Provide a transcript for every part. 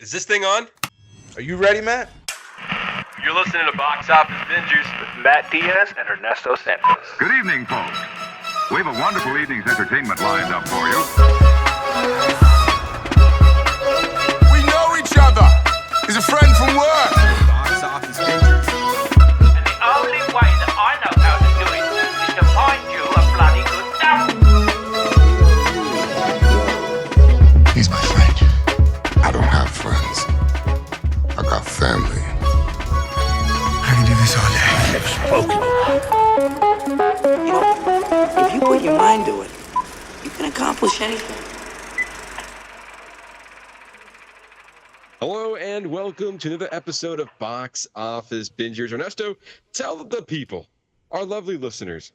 Is this thing on? Are you ready, Matt? You're listening to Box Office Bingers with Matt Diaz and Ernesto Santos. Good evening, folks. We have a wonderful evening's entertainment lined up for you. We know each other. He's a friend from work. Box Office Bingers. And the only way that I know how to do it is to find you a bloody good dump. He's my friend. I don't have friends. I got family. I can do this all day. You know, if you put your mind to it, you can accomplish anything. Hello and welcome to another episode of Box Office Bingers. Ernesto, tell the people, our lovely listeners,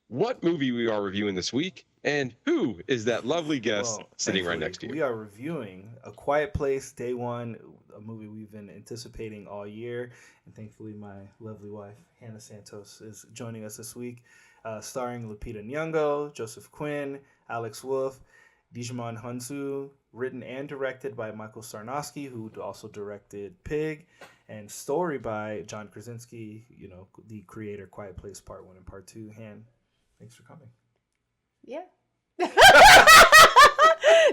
what movie we are reviewing this week and who is that lovely guest sitting right next to you. We are reviewing A Quiet Place Day One, a movie we've been anticipating all year. And thankfully, my lovely wife, Hannah Santos, is joining us this week, starring Lupita Nyong'o, Joseph Quinn, Alex Wolff, Djimon Hounsou, written and directed by Michael Sarnowski, who also directed Pig, and story by John Krasinski, you know, the creator, Quiet Place Part 1 and Part 2. Han, thanks for coming. Yeah.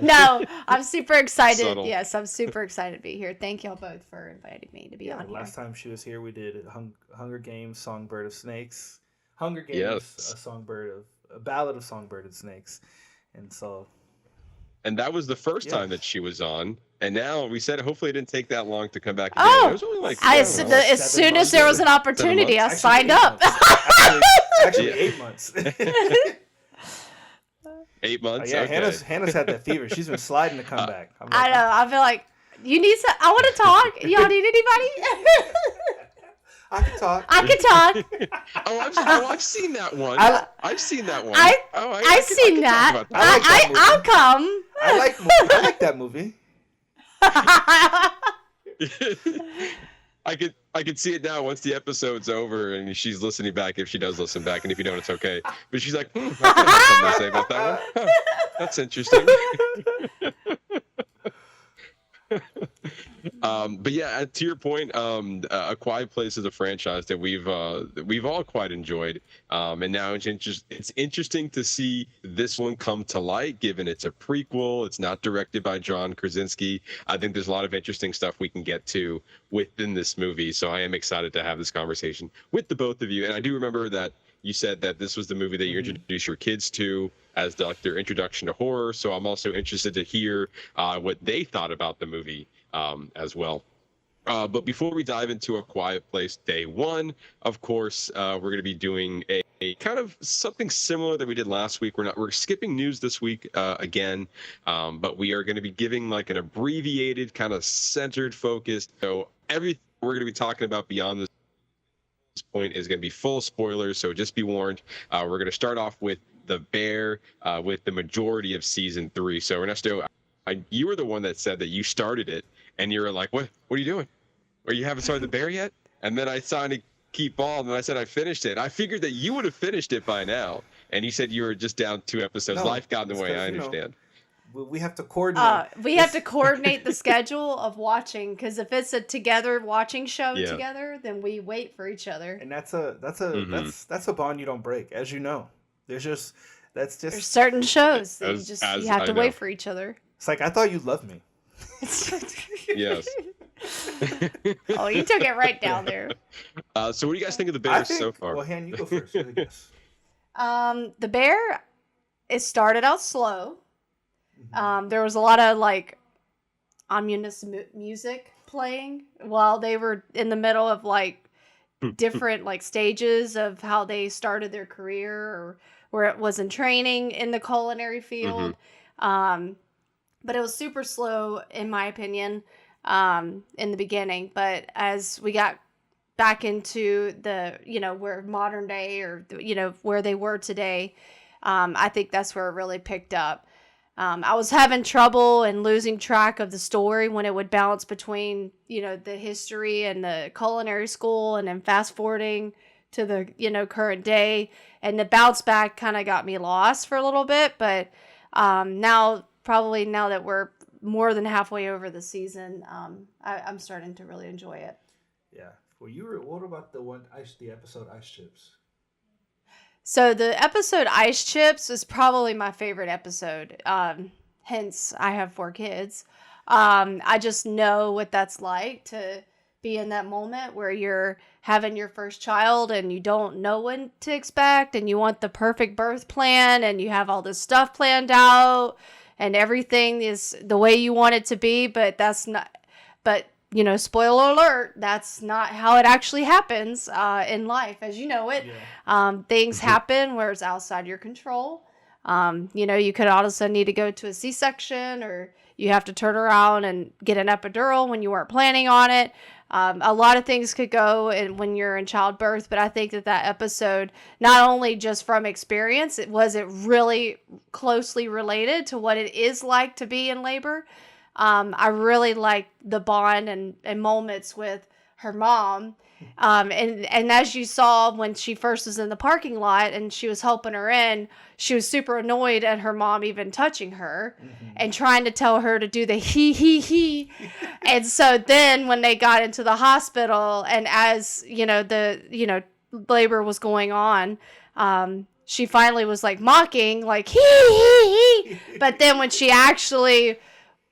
No, I'm super excited. Subtle. Yes, I'm super excited to be here. Thank y'all both for inviting me to be on here. Last time she was here, we did Hunger Games, Songbird of Snakes. Hunger Games, Yes. a Ballad of Songbird and Snakes. And so... And that was the first time that she was on. And now we said hopefully it didn't take that long to come back again. Oh, it was only like as soon as there was an opportunity, I signed up. Actually, 8 months. 8 months. Yeah, okay. Hannah's had that fever. She's been sliding to come back. I'm like, I know. I feel like you need some. I want to talk. Y'all need anybody? I can talk. I can talk. I've seen that one. I've seen that one. I've seen that. I I'll come. I like that movie. I could see it now once the episode's over and she's listening back, if she does listen back, and if you don't, it's okay. But she's like, I have something to say about that one. Huh, that's interesting. But yeah, to your point, A Quiet Place is a franchise that we've all quite enjoyed, and now it's interesting to see this one come to light, given it's a prequel. It's not directed by John Krasinski. I think there's a lot of interesting stuff we can get to within this movie, so I am excited to have this conversation with the both of you. And I do remember that you said that this was the movie that you introduced your kids to as their introduction to horror, so I'm also interested to hear what they thought about the movie as well. But before we dive into A Quiet Place Day One, of course, we're going to be doing a kind of something similar that we did last week. We're skipping news this week again, but we are going to be giving like an abbreviated, kind of centered focus. So everything we're going to be talking about beyond this point is going to be full spoilers. So just be warned. We're going to start off with The Bear, with the majority of season 3. So Ernesto, you were the one that said that you started it. And you were like, what are you doing? Or you haven't started The Bear yet? And then I signed to keep ball, and then I said I finished it. I figured that you would have finished it by now. And you said you were just down 2 episodes. No, Life got in the way, I understand. We have to coordinate. We have to coordinate the schedule of watching, because if it's a together watching show together, then we wait for each other. And that's a bond you don't break, as you know. There's certain shows that you have to wait for each other. It's like, I thought you loved me. Yes. Oh, you took it right down there. So what do you guys think of The Bear so far? Well, Han, you go first. The Bear, it started out slow. There was a lot of like ominous music playing while they were in the middle of like different like stages of how they started their career, or where it was in training in the culinary field. But it was super slow, in my opinion, in the beginning. But as we got back into the, where modern day, or, where they were today, I think that's where it really picked up. I was having trouble and losing track of the story when it would bounce between, the history and the culinary school, and then fast forwarding to the, current day. And the bounce back kind of got me lost for a little bit. But now that we're more than halfway over the season. I'm starting to really enjoy it. Yeah. Well, what about the episode Ice Chips? So the episode Ice Chips is probably my favorite episode. Hence, I have 4 kids. I just know what that's like to be in that moment where you're having your first child and you don't know what to expect and you want the perfect birth plan and you have all this stuff planned out and everything is the way you want it to be, but that's not, but you know, spoiler alert, that's not how it actually happens in life as you know it. Yeah. Things happen where it's outside your control. You know, you could all of a sudden need to go to a C-section or you have to turn around and get an epidural when you weren't planning on it. A lot of things could go when you're in childbirth, but I think that episode, not only just from experience, it really closely related to what it is like to be in labor. I really liked the bond and moments with her mom. And as you saw when she first was in the parking lot and she was helping her in, she was super annoyed at her mom even touching her and trying to tell her to do the he. And so then when they got into the hospital and as, labor was going on, she finally was like mocking, like he. But then when she actually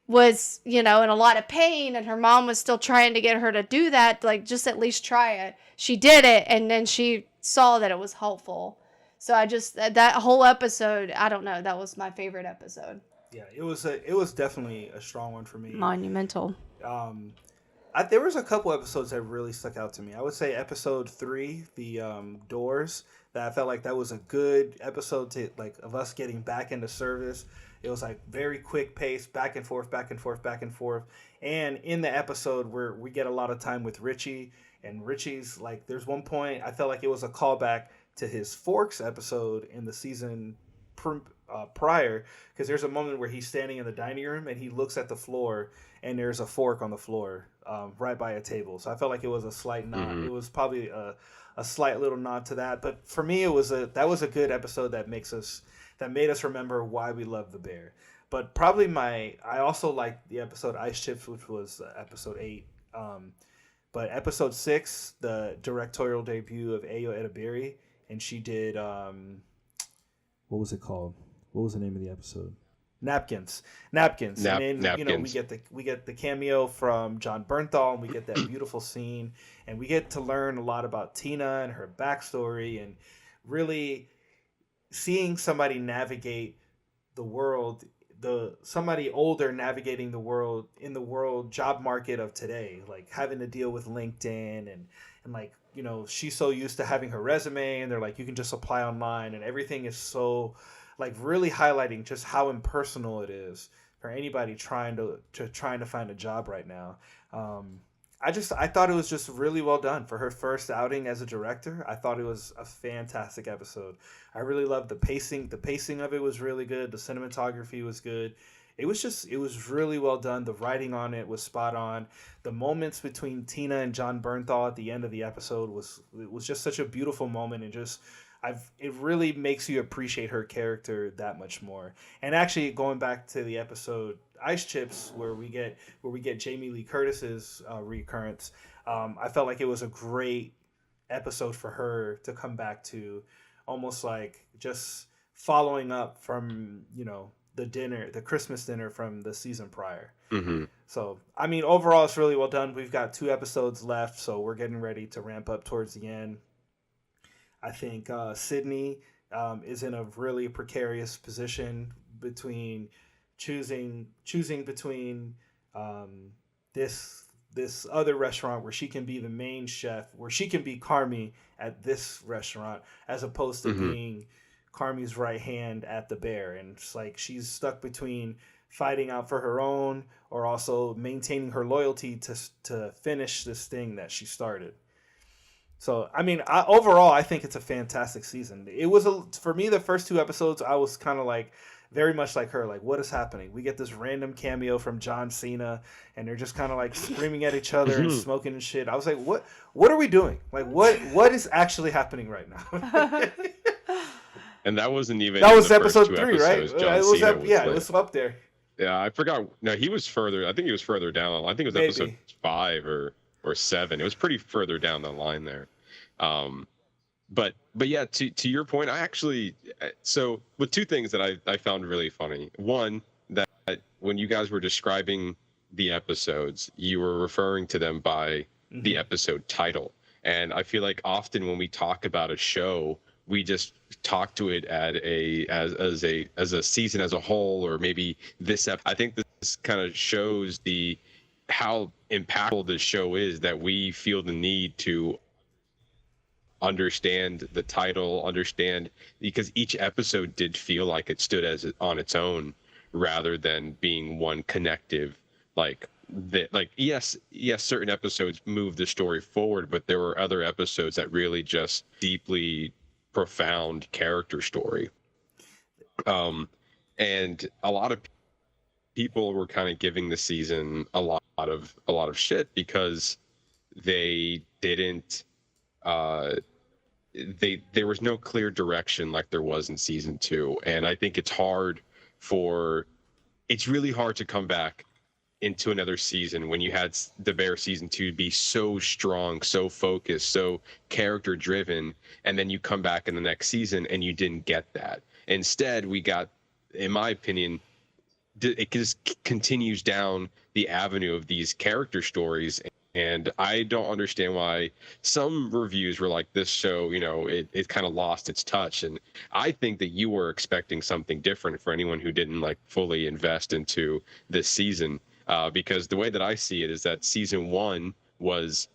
was, in a lot of pain and her mom was still trying to get her to do that, like just at least try it. She did it and then she saw that it was helpful. So that whole episode, I don't know, that was my favorite episode. Yeah, it was definitely a strong one for me. Monumental. There was a couple episodes that really stuck out to me. I would say episode 3, the Doors, that I felt like that was a good episode of us getting back into service. It was like very quick pace, back and forth. And in the episode where we get a lot of time with Richie, and Richie's like, there's one point I felt like it was a callback to his Forks episode in the season prior, because there's a moment where he's standing in the dining room and he looks at the floor and there's a fork on the floor right by a table. So I felt like it was a slight nod. It was probably a slight little nod to that. But for me, that was a good episode that made us remember why we love the bear. But probably I also liked the episode Ice Chips, which was episode 8. But episode 6, the directorial debut of Ayo Edebiri, and she did, what was it called? What was the name of the episode? Napkins. And then, Napkins. we get the cameo from John Bernthal, and we get that beautiful scene, and we get to learn a lot about Tina and her backstory, and really seeing somebody navigate the world, somebody older navigating the world in the world job market of today, like having to deal with LinkedIn and like, she's so used to having her resume and they're like, you can just apply online, and everything is so like really highlighting just how impersonal it is for anybody trying to find a job right now. I thought it was just really well done for her first outing as a director. I thought it was a fantastic episode. I really loved the pacing. The pacing of it was really good. The cinematography was good. It was really well done. The writing on it was spot on. The moments between Tina and John Bernthal at the end of the episode was just such a beautiful moment, and it really makes you appreciate her character that much more. And actually, going back to the episode Ice Chips, where we get Jamie Lee Curtis's recurrence, I felt like it was a great episode for her to come back to, almost like just following up from the Christmas dinner from the season prior. So I mean, overall, it's really well done. We've got 2 episodes left, so we're getting ready to ramp up towards the end. I think Sydney is in a really precarious position between choosing between this other restaurant where she can be the main chef, where she can be Carmi at this restaurant, as opposed to being Carmi's right hand at the Bear. And it's like she's stuck between fighting out for her own or also maintaining her loyalty to finish this thing that she started. So, I mean, overall, I think it's a fantastic season. It was, for me, the first 2 episodes, I was kind of like, very much like her, like, what is happening? We get this random cameo from John Cena, and they're just kind of like screaming at each other and smoking and shit. I was like, what are we doing? Like, what is actually happening right now? And that wasn't even. That was episode 3, right? It was up there. Yeah, I forgot. No, he was further. I think he was further down. I think it was episode 5 or 7. It was pretty further down the line there. But yeah, to your point, I actually so with two things that I found really funny. One, that when you guys were describing the episodes, you were referring to them by the episode title, and I feel like often when we talk about a show, we just talk to it as a season as a whole, or maybe this I think this kind of shows how impactful this show is, that we feel the need to understand the title, because each episode did feel like it stood on its own rather than being one connective, yes, certain episodes move the story forward, but there were other episodes that really just deeply profound character story. And a lot of people were kind of giving the season a lot of shit because they didn't there was no clear direction like there was in season 2. And I think it's really hard to come back into another season when you had the Bear season 2 be so strong, so focused, so character driven, and then you come back in the next season and you didn't get that. Instead, we got, in my opinion, it just continues down the avenue of these character stories. And I don't understand why some reviews were like, this show, it kind of lost its touch. And I think that you were expecting something different for anyone who didn't fully invest into this season. Because the way that I see it is that season 1 was,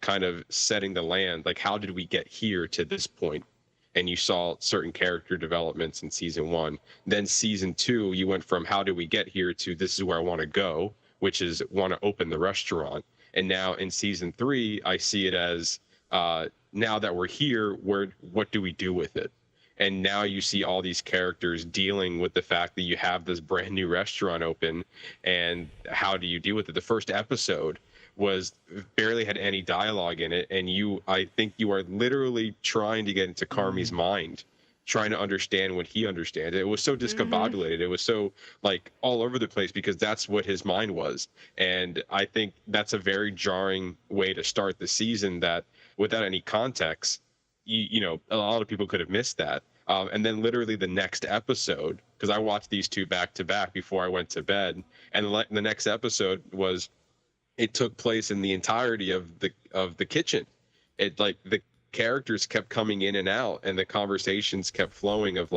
kind of setting the land. Like, how did we get here to this point? And you saw certain character developments in season 1. Then season 2, you went from how did we get here to this is where I want to go, which is want to open the restaurant. And now in season 3, I see it as now that we're here, what do we do with it? And now you see all these characters dealing with the fact that you have this brand new restaurant open, and how do you deal with it? The first episode barely had any dialogue in it, and I think you are literally trying to get into Carmi's mind, trying to understand what he understands. It was so discombobulated. It was so all over the place because that's what his mind was. And I think that's a very jarring way to start the season, that without any context, a lot of people could have missed that. And then literally the next episode, because I watched these two back to back before I went to bed, and the next episode it took place in the entirety of the kitchen. The characters kept coming in and out, and the conversations kept flowing of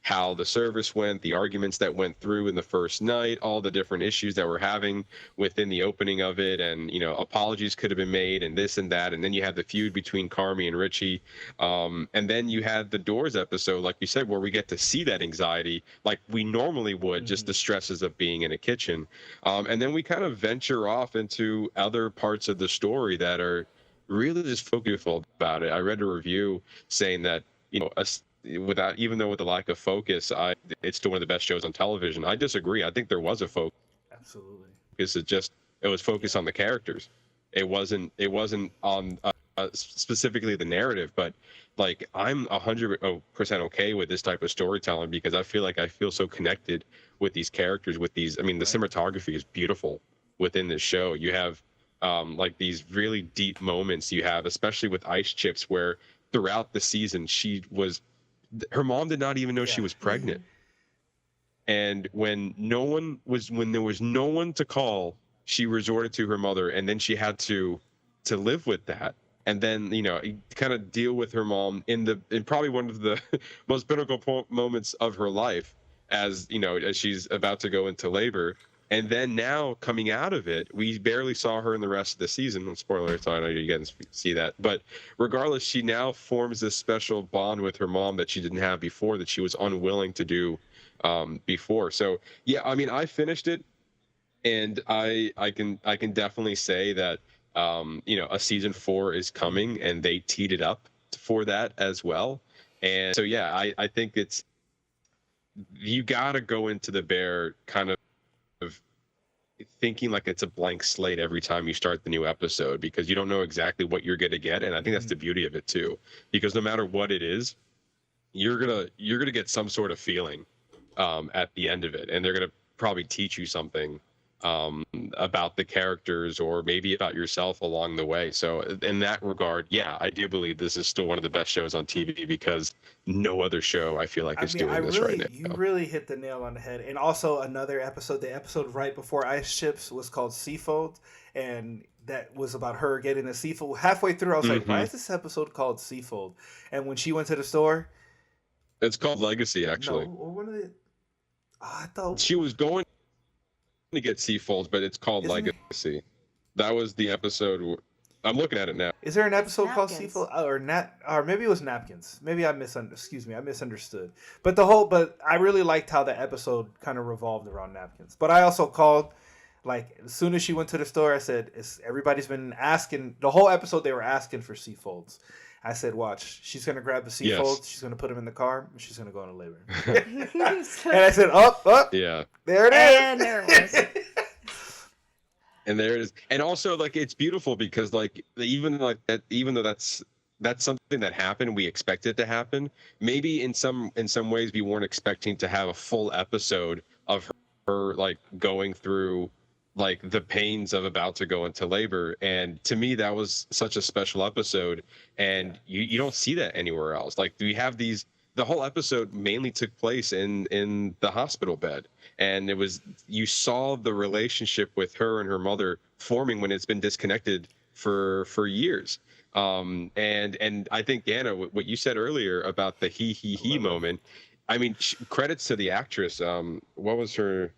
how the service went, the arguments that went through in the first night, all the different issues that we're having within the opening of it, and apologies could have been made, and this and that. And then you had the feud between Carmi and Richie, and then you had the Doors episode, like you said, where we get to see that anxiety like we normally would, just the stresses of being in a kitchen, and then we kind of venture off into other parts of the story that are really just focusful about it. I read a review saying that even though with the lack of focus, it's still one of the best shows on television. I disagree. I think there was a focus. Absolutely. Because it was focused on the characters. It wasn't on specifically the narrative. But I'm 100% okay with this type of storytelling, because I feel so connected with these characters. With these, the cinematography is beautiful within this show. You have these really deep moments you have, especially with Ice Chips, where throughout the season her mom did not even know she was pregnant. And when there was no one to call, she resorted to her mother, and then she had to live with that. And then, kind of deal with her mom in probably one of the most pinnacle moments of her life, as she's about to go into labor. And then now coming out of it, we barely saw her in the rest of the season. Spoiler, so I know you guys see that. But regardless, she now forms this special bond with her mom that she didn't have before, that she was unwilling to do before. So yeah, I finished it, and I can definitely say that a season 4 is coming, and they teed it up for that as well. And so yeah, I think you gotta go into the Bear kind of thinking like it's a blank slate every time you start the new episode, because you don't know exactly what you're going to get. And I think that's the beauty of it too, because no matter what it is, you're gonna get some sort of feeling at the end of it, and they're gonna probably teach you something about the characters or maybe about yourself along the way. So in that regard, yeah, I do believe this is still one of the best shows on TV because no other show I feel like is doing this right now. You really hit the nail on the head. And also another episode, the episode right before Ice Chips was called Seafold, and that was about her getting a seafood. Halfway through, I was like, why is this episode called Seafold? And when she went to the store, it's called Legacy, actually. No, or what are they? Oh, I thought she was going to get Seafolds, but it's called Legacy. That was the episode. I'm looking at it now. Is there an episode called Seafold or maybe it was Napkins? Maybe I misunderstood. But I really liked how the episode kind of revolved around napkins. But I also called, like, as soon as she went to the store, I said, everybody's been asking the whole episode. They were asking for Seafolds. I said, watch, she's going to grab the Seafolds. Yes. She's going to put them in the car, and she's going to go into labor. And I said, up. Yeah. There it is. And there it was. And there it is. And also, like, it's beautiful because, like, even though that's something that happened, we expect it to happen. Maybe in some ways we weren't expecting to have a full episode of her like going through like the pains of about to go into labor. And to me, that was such a special episode. And you don't see that anywhere else. Like, we have the whole episode mainly took place in the hospital bed. And you saw the relationship with her and her mother forming when it's been disconnected for years. And I think, Anna, what you said earlier about the he moment, I mean, credits to the actress. What was her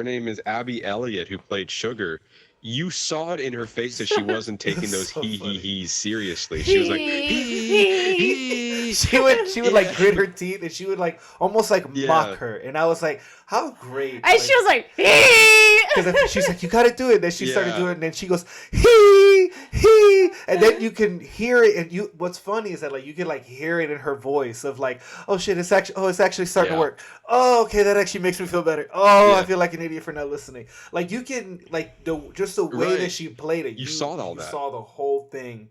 name is Abby Elliott, who played Sugar. You saw it in her face that she wasn't taking those he's seriously. She was like, he. She would like grit her teeth, and she would like almost like mock her. And I was like, how great. And she was like, because she's like, you gotta do it. Then she started doing it, and then she goes, he, and then you can hear it. And what's funny is that like you can like hear it in her voice of like, oh shit, it's actually starting to work. Oh, okay, that actually makes me feel better. Oh, I feel like an idiot for not listening. Like, you can like the way that she played it. You saw all that. You saw the whole thing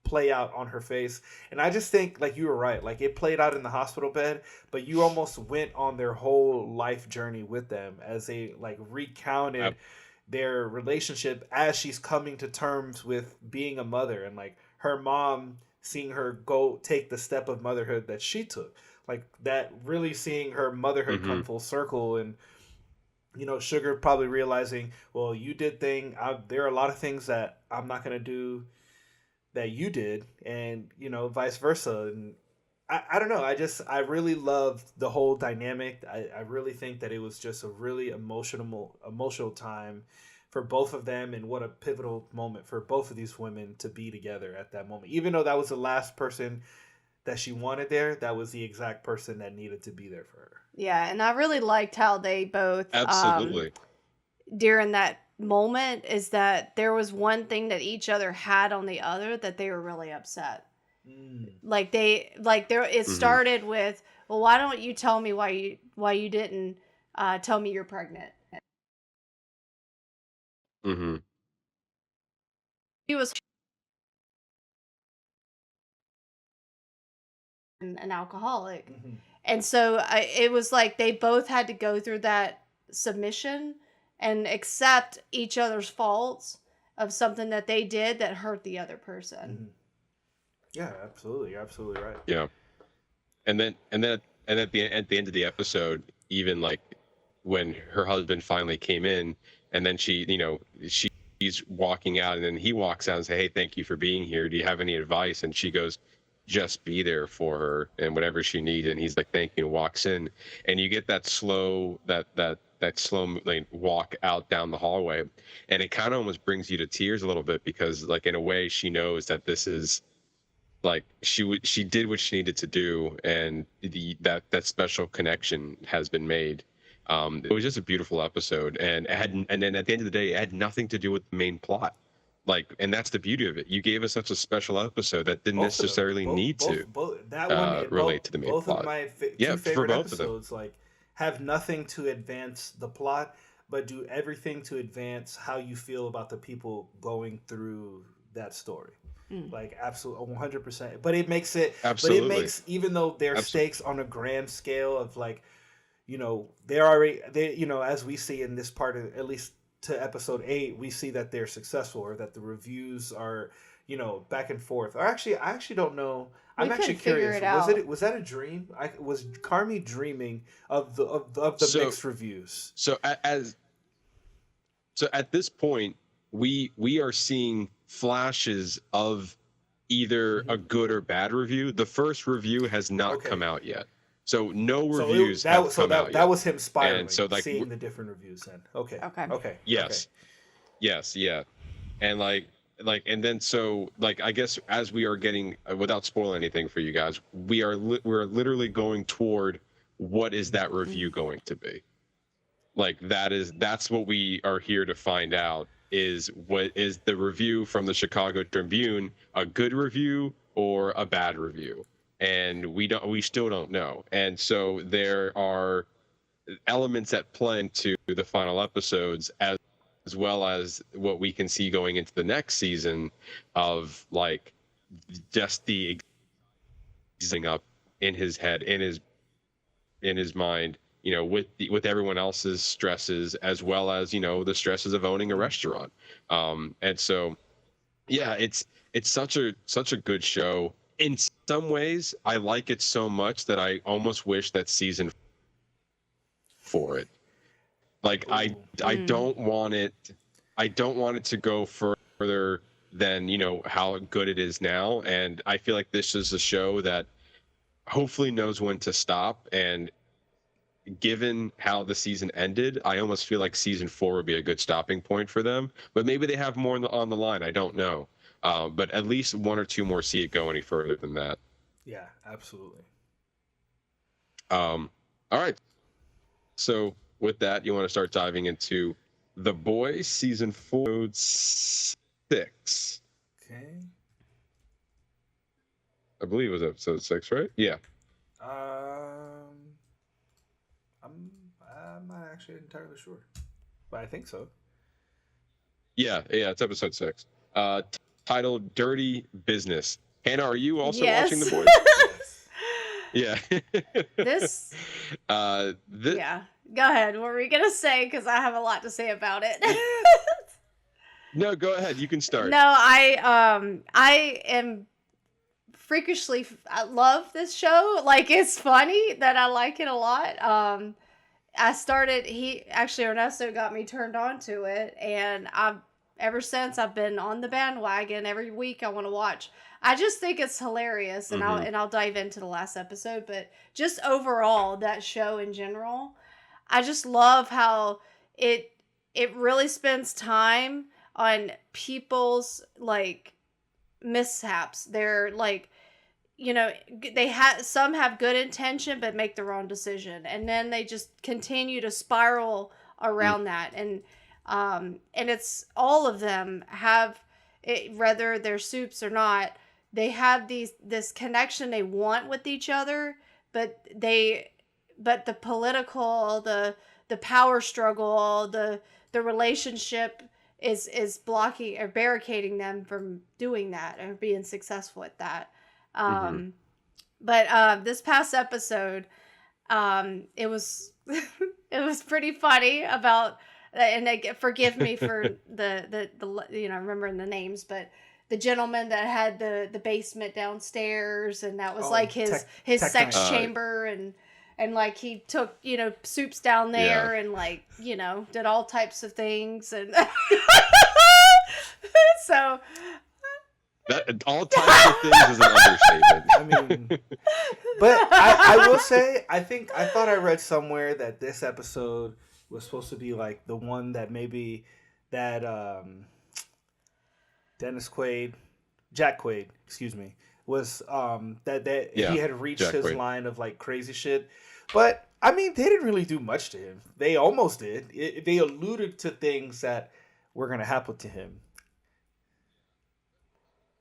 play out on her face. And I just think, like, you were right. Like, it played out in the hospital bed, but you almost went on their whole life journey with them as they like recounted their relationship as she's coming to terms with being a mother, and like her mom seeing her go take the step of motherhood that she took, like that, really seeing her motherhood come full circle. And Sugar probably realizing, well, you did there are a lot of things that I'm not going to do that you did, and vice versa. And I don't know, I really loved the whole dynamic. I really think that it was just a really emotional time for both of them, and what a pivotal moment for both of these women to be together at that moment. Even though that was the last person that she wanted there, that was the exact person that needed to be there for her. Yeah, and I really liked how they both absolutely during that moment, is that there was one thing that each other had on the other that they were really upset. Like it started with, well, why don't you tell me why you didn't tell me you're pregnant? He was an alcoholic. And so it was like they both had to go through that submission and accept each other's faults of something that they did that hurt the other person. Yeah, absolutely. You're absolutely right. Yeah. And then at the end of the episode, even like when her husband finally came in, and then she's walking out, and then he walks out and says, hey, thank you for being here. Do you have any advice? And she goes, just be there for her and whatever she needs. And he's like, thank you, and walks in. And you get that slow like walk out down the hallway, and it kind of almost brings you to tears a little bit, because like in a way she knows that this is like she did what she needed to do, and that special connection has been made. It was just a beautiful episode, and then at the end of the day, it had nothing to do with the main plot. Like, and that's the beauty of it. You gave us such a special episode that didn't necessarily need to relate to the main plot. Both of my two favorite episodes like have nothing to advance the plot, but do everything to advance how you feel about the people going through that story. Like, absolutely 100%. But it makes it absolutely. But it makes, even though their stakes on a grand scale of like, as we see in this part of, at least to episode 8, we see that they're successful, or that the reviews are, back and forth. Or actually, I actually don't know. I'm actually curious. Was that a dream? Was Carmi dreaming of the mixed reviews? So at this point, we are seeing flashes of either a good or bad review. The first review has not come out yet. So no reviews have come out yet. That was him spiraling, and so, seeing the different reviews then. Okay. Yes. Okay. Yes, yeah. And and then so I guess as we are getting, without spoiling anything for you guys, we're literally going toward what is that review going to be. That's what we are here to find out, is what is the review from the Chicago Tribune a good review or a bad review? And we still don't know. And so there are elements at play into the final episodes, as well as what we can see going into the next season, of just the existing up in his head, in his mind, with everyone else's stresses, as well as the stresses of owning a restaurant. And so yeah, it's such a good show. In some ways, I like it so much that I almost wish that season for it. I don't want it to go further than how good it is now. And I feel like this is a show that hopefully knows when to stop. And given how the season ended, I almost feel like season 4 would be a good stopping point for them. But maybe they have more on the line. I don't know. But at least 1 or 2 more see it go any further than that. Yeah, absolutely. All right. So with that, you want to start diving into The Boys season 4, episode 6. Okay. I believe it was episode 6, right? Yeah. I'm not actually entirely sure, but I think so. Yeah, it's episode 6. Titled Dirty Business. Hannah, are you also watching The Boys? Yeah. Yeah. Go ahead. What were we gonna say? Because I have a lot to say about it. No, go ahead. You can start. No, I am freakishly. I love this show. It's funny that I like it a lot. Ernesto got me turned on to it, and ever since I've been on the bandwagon. Every week I want to watch. I just think it's hilarious, and I'll dive into the last episode, but just overall, that show in general, I just love how it really spends time on people's mishaps. They're some have good intention but make the wrong decision, and then they just continue to spiral around that, and it's all of them have it, whether they're soups or not. They have this connection they want with each other, but the political, the power struggle, the relationship is blocking or barricading them from doing that or being successful at that. But this past episode, it was it was pretty funny about, and forgive me for the remembering the names, but the gentleman that had the basement downstairs, and that was his sex chamber, and he took soups down there, and did all types of things, and so that all types of things is an understatement. I mean, but I will say, I thought I read somewhere that this episode was supposed to be the one that maybe that Jack Quaid, excuse me, was that he had reached Jack his Quaid line of crazy shit. But I mean, they didn't really do much to him. They almost did. They alluded to things that were going to happen to him.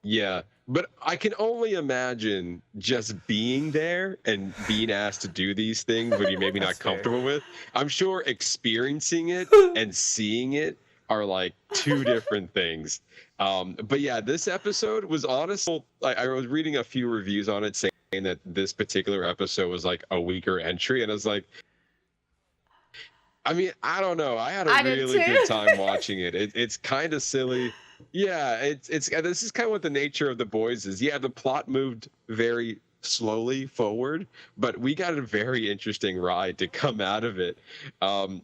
Yeah, but I can only imagine just being there and being asked to do these things when you're maybe not comfortable with. I'm sure experiencing it and seeing it are two different things. But yeah, this episode was honestly, I was reading a few reviews on it saying that this particular episode was a weaker entry, and I was like, I mean, I don't know. I had a I did really too. good time watching it. It's kind of silly. Yeah, it's this is kind of what the nature of The Boys is. Yeah, the plot moved very slowly forward, but we got a very interesting ride to come out of it.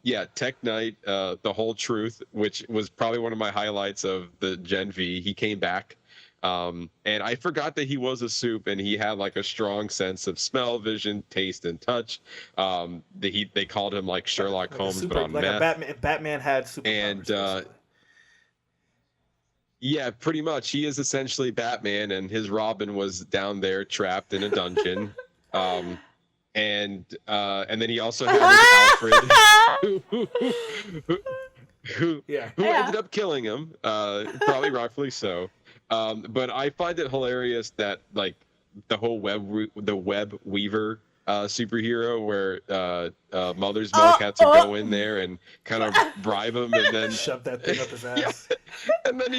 Yeah, Tech Knight, The Whole Truth, which was probably one of my highlights of the Gen V. He came back. And I forgot that he was a soup and he had like a strong sense of smell, vision, taste, and touch. They called him like Sherlock Holmes, but on meth. Batman had superpowers. And basically. yeah, pretty much. He is essentially Batman, and his Robin was down there trapped in a dungeon. And then he also had his Alfred, who ended up killing him, probably rightfully so. But I find it hilarious that like the whole web weaver superhero where Mother's Milk had to go in there and kind of bribe him and then shove that thing up his ass. Yeah. And then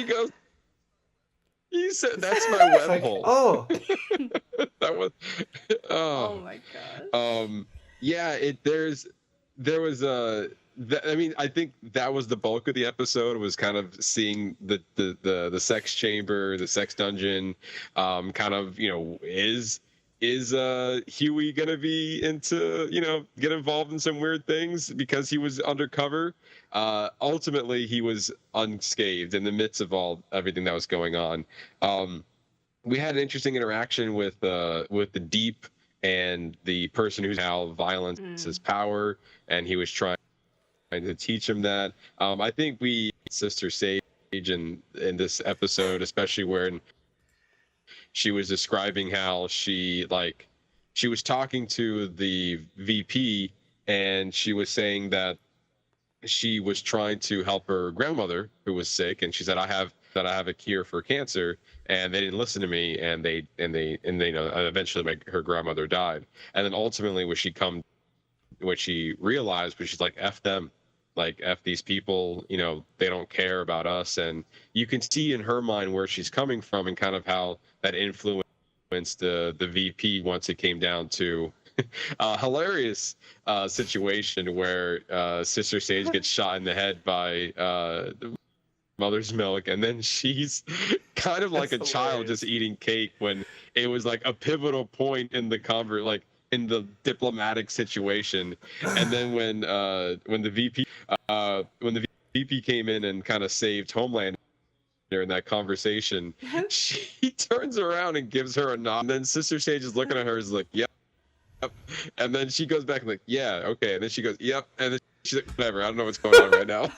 he said, "That's my web hole." Oh, that was. Oh my gosh. Yeah. There was a. I mean, I think that was the bulk of the episode, was kind of seeing the sex chamber, the sex dungeon, kind of, is Huey gonna be into, get involved in some weird things because he was undercover? Ultimately, he was unscathed in the midst of everything that was going on. We had an interesting interaction with the Deep and the person who's how violence is power, and he was trying to teach him that. I think Sister Sage in this episode, especially when she was describing how she was talking to the VP and she was saying that she was trying to help her grandmother who was sick, and she said, I have a cure for cancer, and they didn't listen to me, and they eventually her grandmother died. And then ultimately what she realized was, she's like, F them. Like, F these people, they don't care about us. And you can see in her mind where she's coming from and kind of how that influenced the VP once it came down to a hilarious situation where Sister Sage gets shot in the head by Mother's Milk, and then she's kind of like a child just eating cake when it was like a pivotal point in the in the diplomatic situation. And then when the VP came in and kind of saved Homelander in that conversation, she turns around and gives her a nod, and then Sister Sage is looking at her, is like, yep. And then she goes back and like, yeah, okay. And then she goes, yep. And then she's like, whatever, I don't know what's going on right now.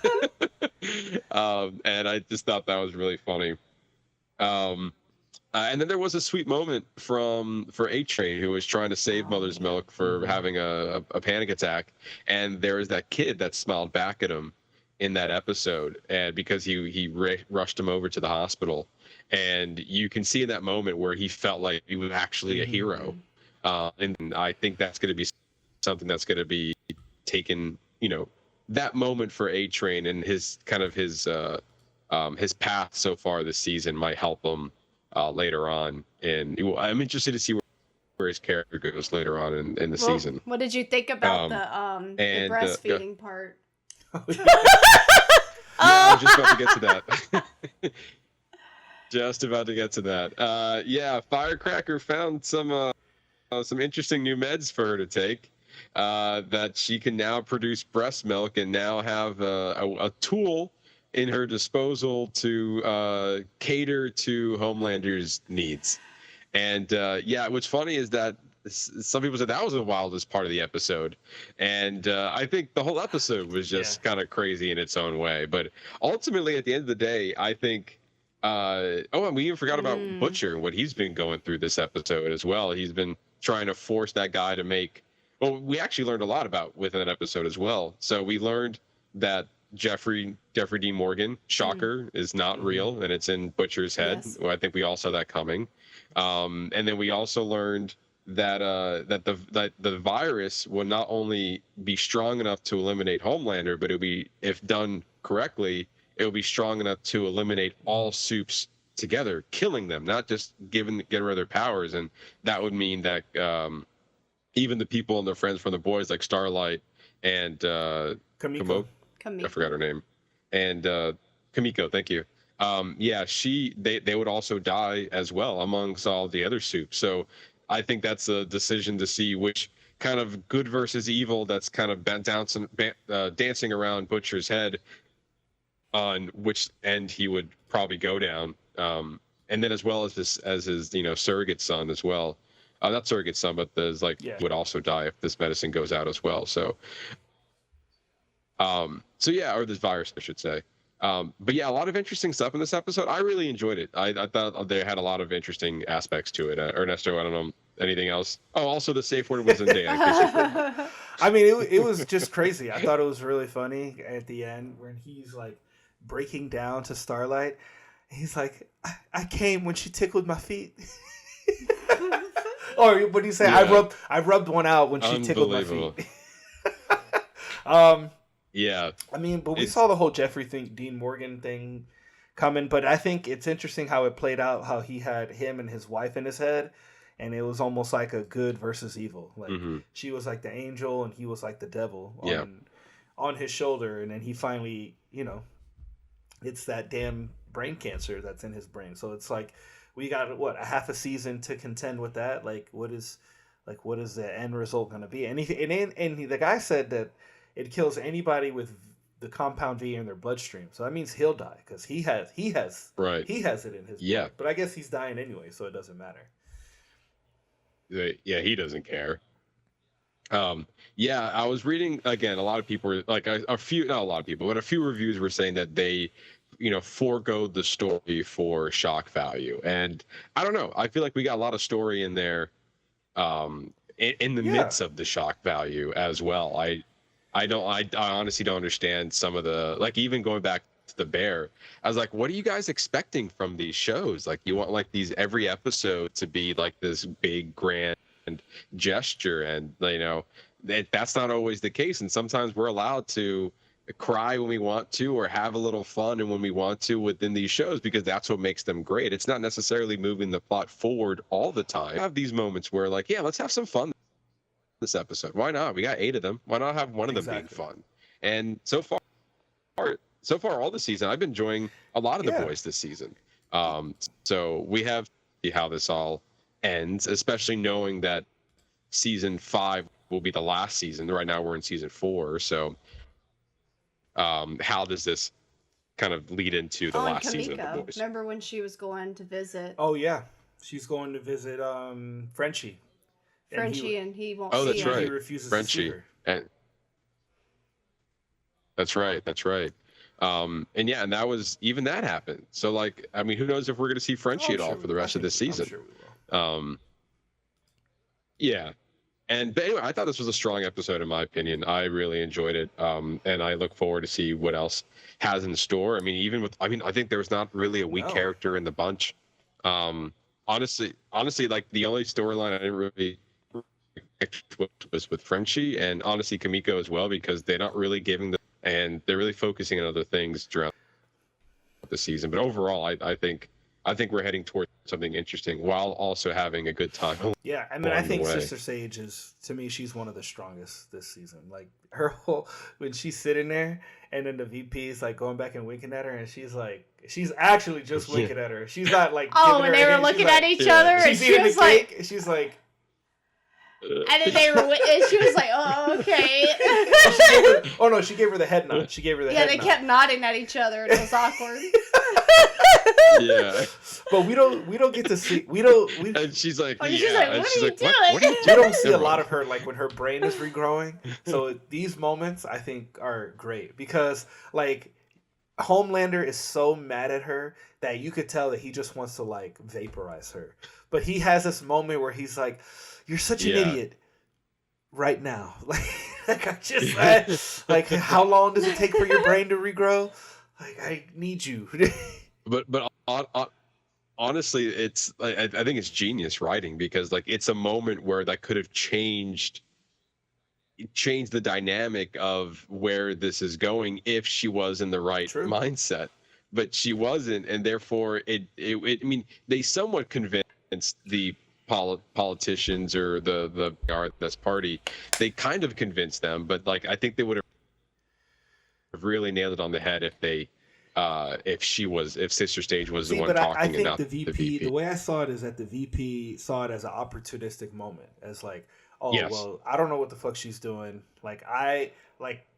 And I just thought that was really funny. And then there was a sweet moment for A-Train, who was trying to save Mother's Milk for having a panic attack, and there was that kid that smiled back at him in that episode, and because he rushed him over to the hospital, and you can see in that moment where he felt like he was actually a hero, and I think that's going to be something that's going to be taken, that moment for A-Train and his path so far this season might help him later on, and I'm interested to see where his character goes later on in the season. What did you think about the breastfeeding part? I was just about to get to that. Just about to get to that. Yeah, Firecracker found some interesting new meds for her to take. That she can now produce breast milk and now have a tool in her disposal to cater to Homelander's needs. And what's funny is that some people said that was the wildest part of the episode, and I think the whole episode was just kind of crazy in its own way. But ultimately, at the end of the day, I think and we even forgot about Butcher, what he's been going through this episode as well. He's been trying to force that guy to make, we actually learned a lot about within that episode as well. So we learned that Jeffrey Dean Morgan, shocker, is not real, and it's in Butcher's head. Yes. Well, I think we all saw that coming. And then we also learned that the virus will not only be strong enough to eliminate Homelander, but it'll be, if done correctly, it'll be strong enough to eliminate all soups together, killing them, not just getting rid of their powers. And that would mean that even the people and their friends from the boys, like Starlight and Kamiko. I forgot her name. And Kamiko, thank you. Yeah, they would also die as well amongst all the other soups. So I think that's a decision to see which kind of good versus evil that's kind of dancing around Butcher's head, on which end he would probably go down. And then as well as his surrogate son as well. Not surrogate son, but would also die if this medicine goes out as well. So or this virus, I should say. But yeah, a lot of interesting stuff in this episode. I really enjoyed it. I thought they had a lot of interesting aspects to it. Ernesto, I don't know anything else. Oh, also the safe word was Zendaya. I mean, it was just crazy. I thought it was really funny at the end when he's like breaking down to Starlight. He's like, I came when she tickled my feet. Or what do you say? Yeah. I rubbed one out when she tickled my feet. Yeah. I mean, but we saw the whole Jeffrey Dean Morgan thing coming, but I think it's interesting how it played out, how he had him and his wife in his head, and it was almost like a good versus evil. Like she was like the angel and he was like the devil on his shoulder, and then he finally, it's that damn brain cancer that's in his brain. So it's like we got a half a season to contend with that. Like what is the end result going to be? And the guy said that it kills anybody with the compound V in their bloodstream. So that means he'll die because he has it in his blood. But I guess he's dying anyway, so it doesn't matter. Yeah, he doesn't care. I was reading again. A lot of people were like not a lot of people, but a few reviews were saying that they, forego the story for shock value. And I don't know. I feel like we got a lot of story in there, in the midst of the shock value as well. I honestly don't understand some of the, like, even going back to The Bear, I was like, what are you guys expecting from these shows? Like, you want like every episode to be like this big grand gesture, and that's not always the case. And sometimes we're allowed to cry when we want to, or have a little fun and when we want to within these shows, because that's what makes them great. It's not necessarily moving the plot forward all the time. Have these moments where like, yeah, let's have some fun this episode. Why not? We got 8 of them. Why not have one of them being fun? And so far all the season, I've been enjoying a lot of the boys this season. So we have to see how this all ends, especially knowing that season 5 will be the last season. Right now we're in season 4. So how does this kind of lead into the last season of the boys? Remember when she was going to visit? Oh yeah, she's going to visit Frenchie. And he won't. Oh, that's see her. right. He refuses Frenchie. to see her. And that's right. And that was, even that happened. So like, I mean, who knows if we're going to see Frenchie at all for the rest of this season? I'm sure we will. Yeah. But anyway, I thought this was a strong episode in my opinion. I really enjoyed it. And I look forward to see what else has in store. I mean, I think there's not really a weak character in the bunch. Honestly, like the only storyline I didn't really was with Frenchie, and honestly Kamiko as well, because they're not really giving them, and they're really focusing on other things throughout the season. But overall, I think we're heading towards something interesting while also having a good time. Yeah, I mean, I think Sister Sage is, to me, she's one of the strongest this season. Like her whole, when she's sitting there and then the VP is like going back and winking at her, and she's actually just winking at her. She's not like, when they were looking at each other, and she was like, she's like. And then and she was like, "Oh, okay." She gave her the head nod. Yeah, they kept nodding at each other, and it was awkward. Yeah, but we don't get to see. And she's like, "What are you doing?" What are you doing? We don't see a lot of her, like when her brain is regrowing. So these moments, I think, are great because like Homelander is so mad at her that you could tell that he just wants to like vaporize her. But he has this moment where he's like, "You're such an idiot right now." Like how long does it take for your brain to regrow? Like, I need you. But honestly, it's like, I think it's genius writing, because like it's a moment where that could have changed the dynamic of where this is going if she was in the right mindset. But she wasn't, and therefore it I mean, they somewhat convinced the politicians or the this party. They kind of convinced them, but like I think they would have really nailed it on the head if Sister Stage was the one but talking I and think not the VP, the way I saw it is that the VP saw it as an opportunistic moment, as like, oh Yes. well, I don't know what the fuck she's doing.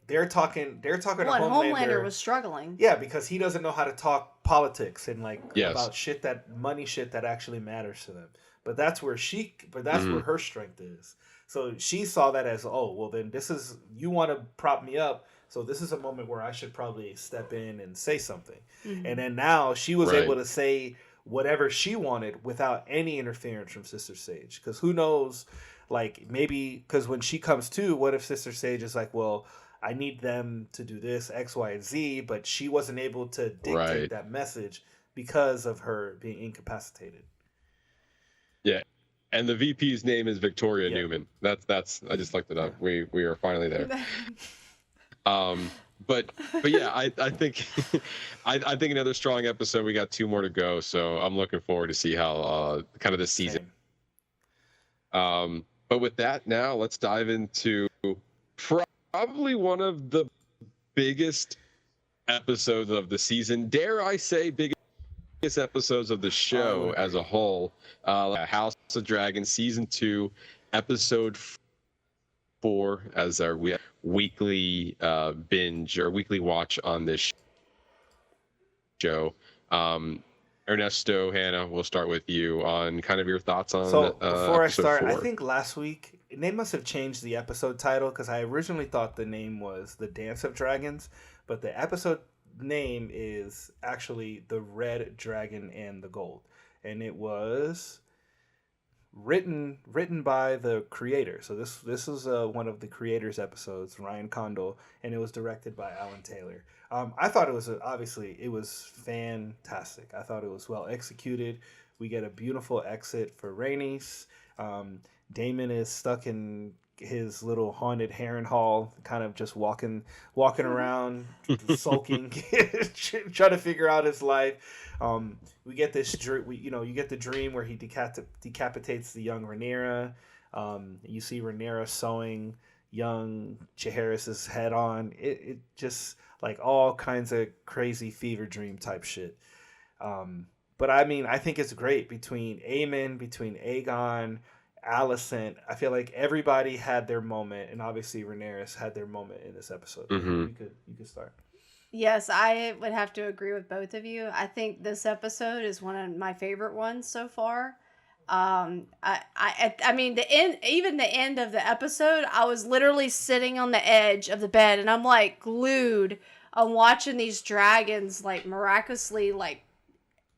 They're talking to Homelander Homelander was struggling. Yeah, because he doesn't know how to talk politics and Yes. about money shit that actually matters to them. But that's where where her strength is. So she saw that as, oh, well then you want to prop me up, so this is a moment where I should probably step in and say something. Mm-hmm. And then now she was Right. able to say whatever she wanted without any interference from Sister Sage. Because who knows, maybe, because when she comes to, what if Sister Sage is like, well, I need them to do this, X, Y, and Z, but she wasn't able to dictate Right. that message because of her being incapacitated. Yeah. And the VP's name is Victoria Yeah. Newman. That's I just looked it up. We are finally there. But yeah, I think I think another strong episode. We got 2 more to go, so I'm looking forward to see how kind of the season. Same. But with that, now let's dive into probably one of the biggest episodes of the season. Dare I say, biggest episodes of the show as a whole. House of Dragons season 2, episode 4, as our weekly binge or weekly watch on this show. Ernesto, Hannah, we'll start with you on kind of your thoughts on. So before I start, 4. I think last week they must have changed the episode title, because I originally thought the name was The Dance of Dragons, but the episode name is actually The Red Dragon and the Gold, and it was written by the creator. So this is one of the creators' episodes, Ryan Condal, and it was directed by Alan Taylor. I thought it was it was fantastic. I thought it was well executed. We get a beautiful exit for Rhaenys. Damon is stuck in his little haunted Heron Hall, kind of just walking around, sulking, trying to figure out his life. We get this you get the dream where he decapitates the young Rhaenyra. You see Rhaenyra sewing young Jaehaerys's head on. It just like all kinds of crazy fever dream type shit. But I mean, I think it's great between Aemon, between Aegon, Alicent. I feel like everybody had their moment, and obviously Rhaenyra had their moment in this episode. Mm-hmm. You could start. Yes, I would have to agree with both of you. I think this episode is one of my favorite ones so far. I mean, even the end of the episode, I was literally sitting on the edge of the bed, and I'm like glued on watching these dragons like miraculously like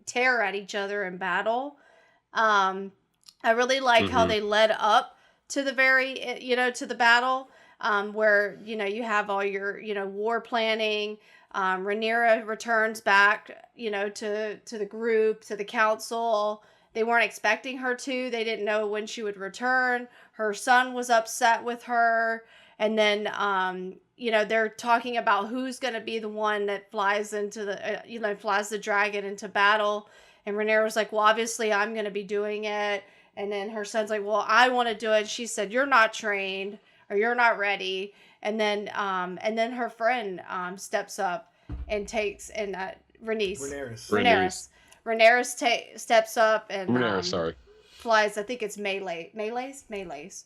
tear at each other in battle. I really like how they led up to the to the battle, where, you have all your, war planning. Rhaenyra returns back, to the group, to the council. They weren't expecting her to. They didn't know when she would return. Her son was upset with her. And then, they're talking about who's going to be the one that flies into the, flies the dragon into battle. And Rhaenyra was like, well, obviously I'm going to be doing it. And then her son's like, well, I want to do it. She said, you're not trained or you're not ready. And then her friend steps up and takes, and Rhaenyra steps up and flies. I think it's Meleys.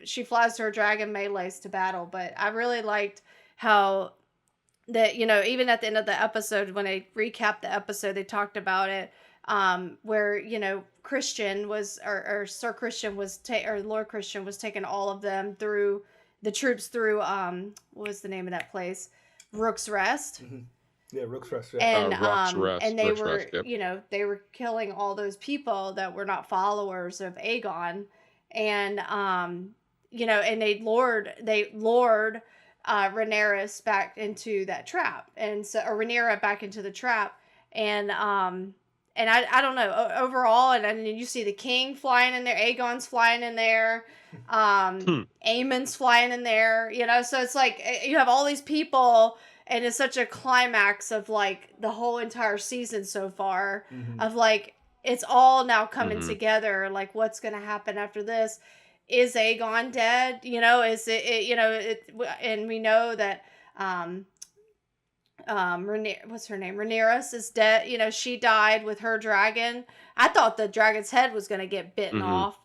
She flies her dragon Meleys to battle. But I really liked how that, even at the end of the episode, when they recapped the episode, they talked about it. Where Christian was, or Sir Christian was, or Lord Christian was taking all of them through the troops through what was the name of that place, Rook's Rest. Mm-hmm. Yeah, Rook's Rest. Yeah. And and they Rook's were Rest, yep. They were killing all those people that were not followers of Aegon, and and they lured Rhaenyra back into that trap, and so, or Rhaenyra back into the trap, and I don't know, overall, and then you see the king flying in there, Aegon's flying in there, Aemon's flying in there, so it's like you have all these people, and it's such a climax of like the whole entire season so far, of like it's all now coming together, like what's going to happen after this. is Aegon dead? You know, is and we know that what's her name? Rhaenyra is dead. You know, she died with her dragon. I thought the dragon's head was going to get bitten off.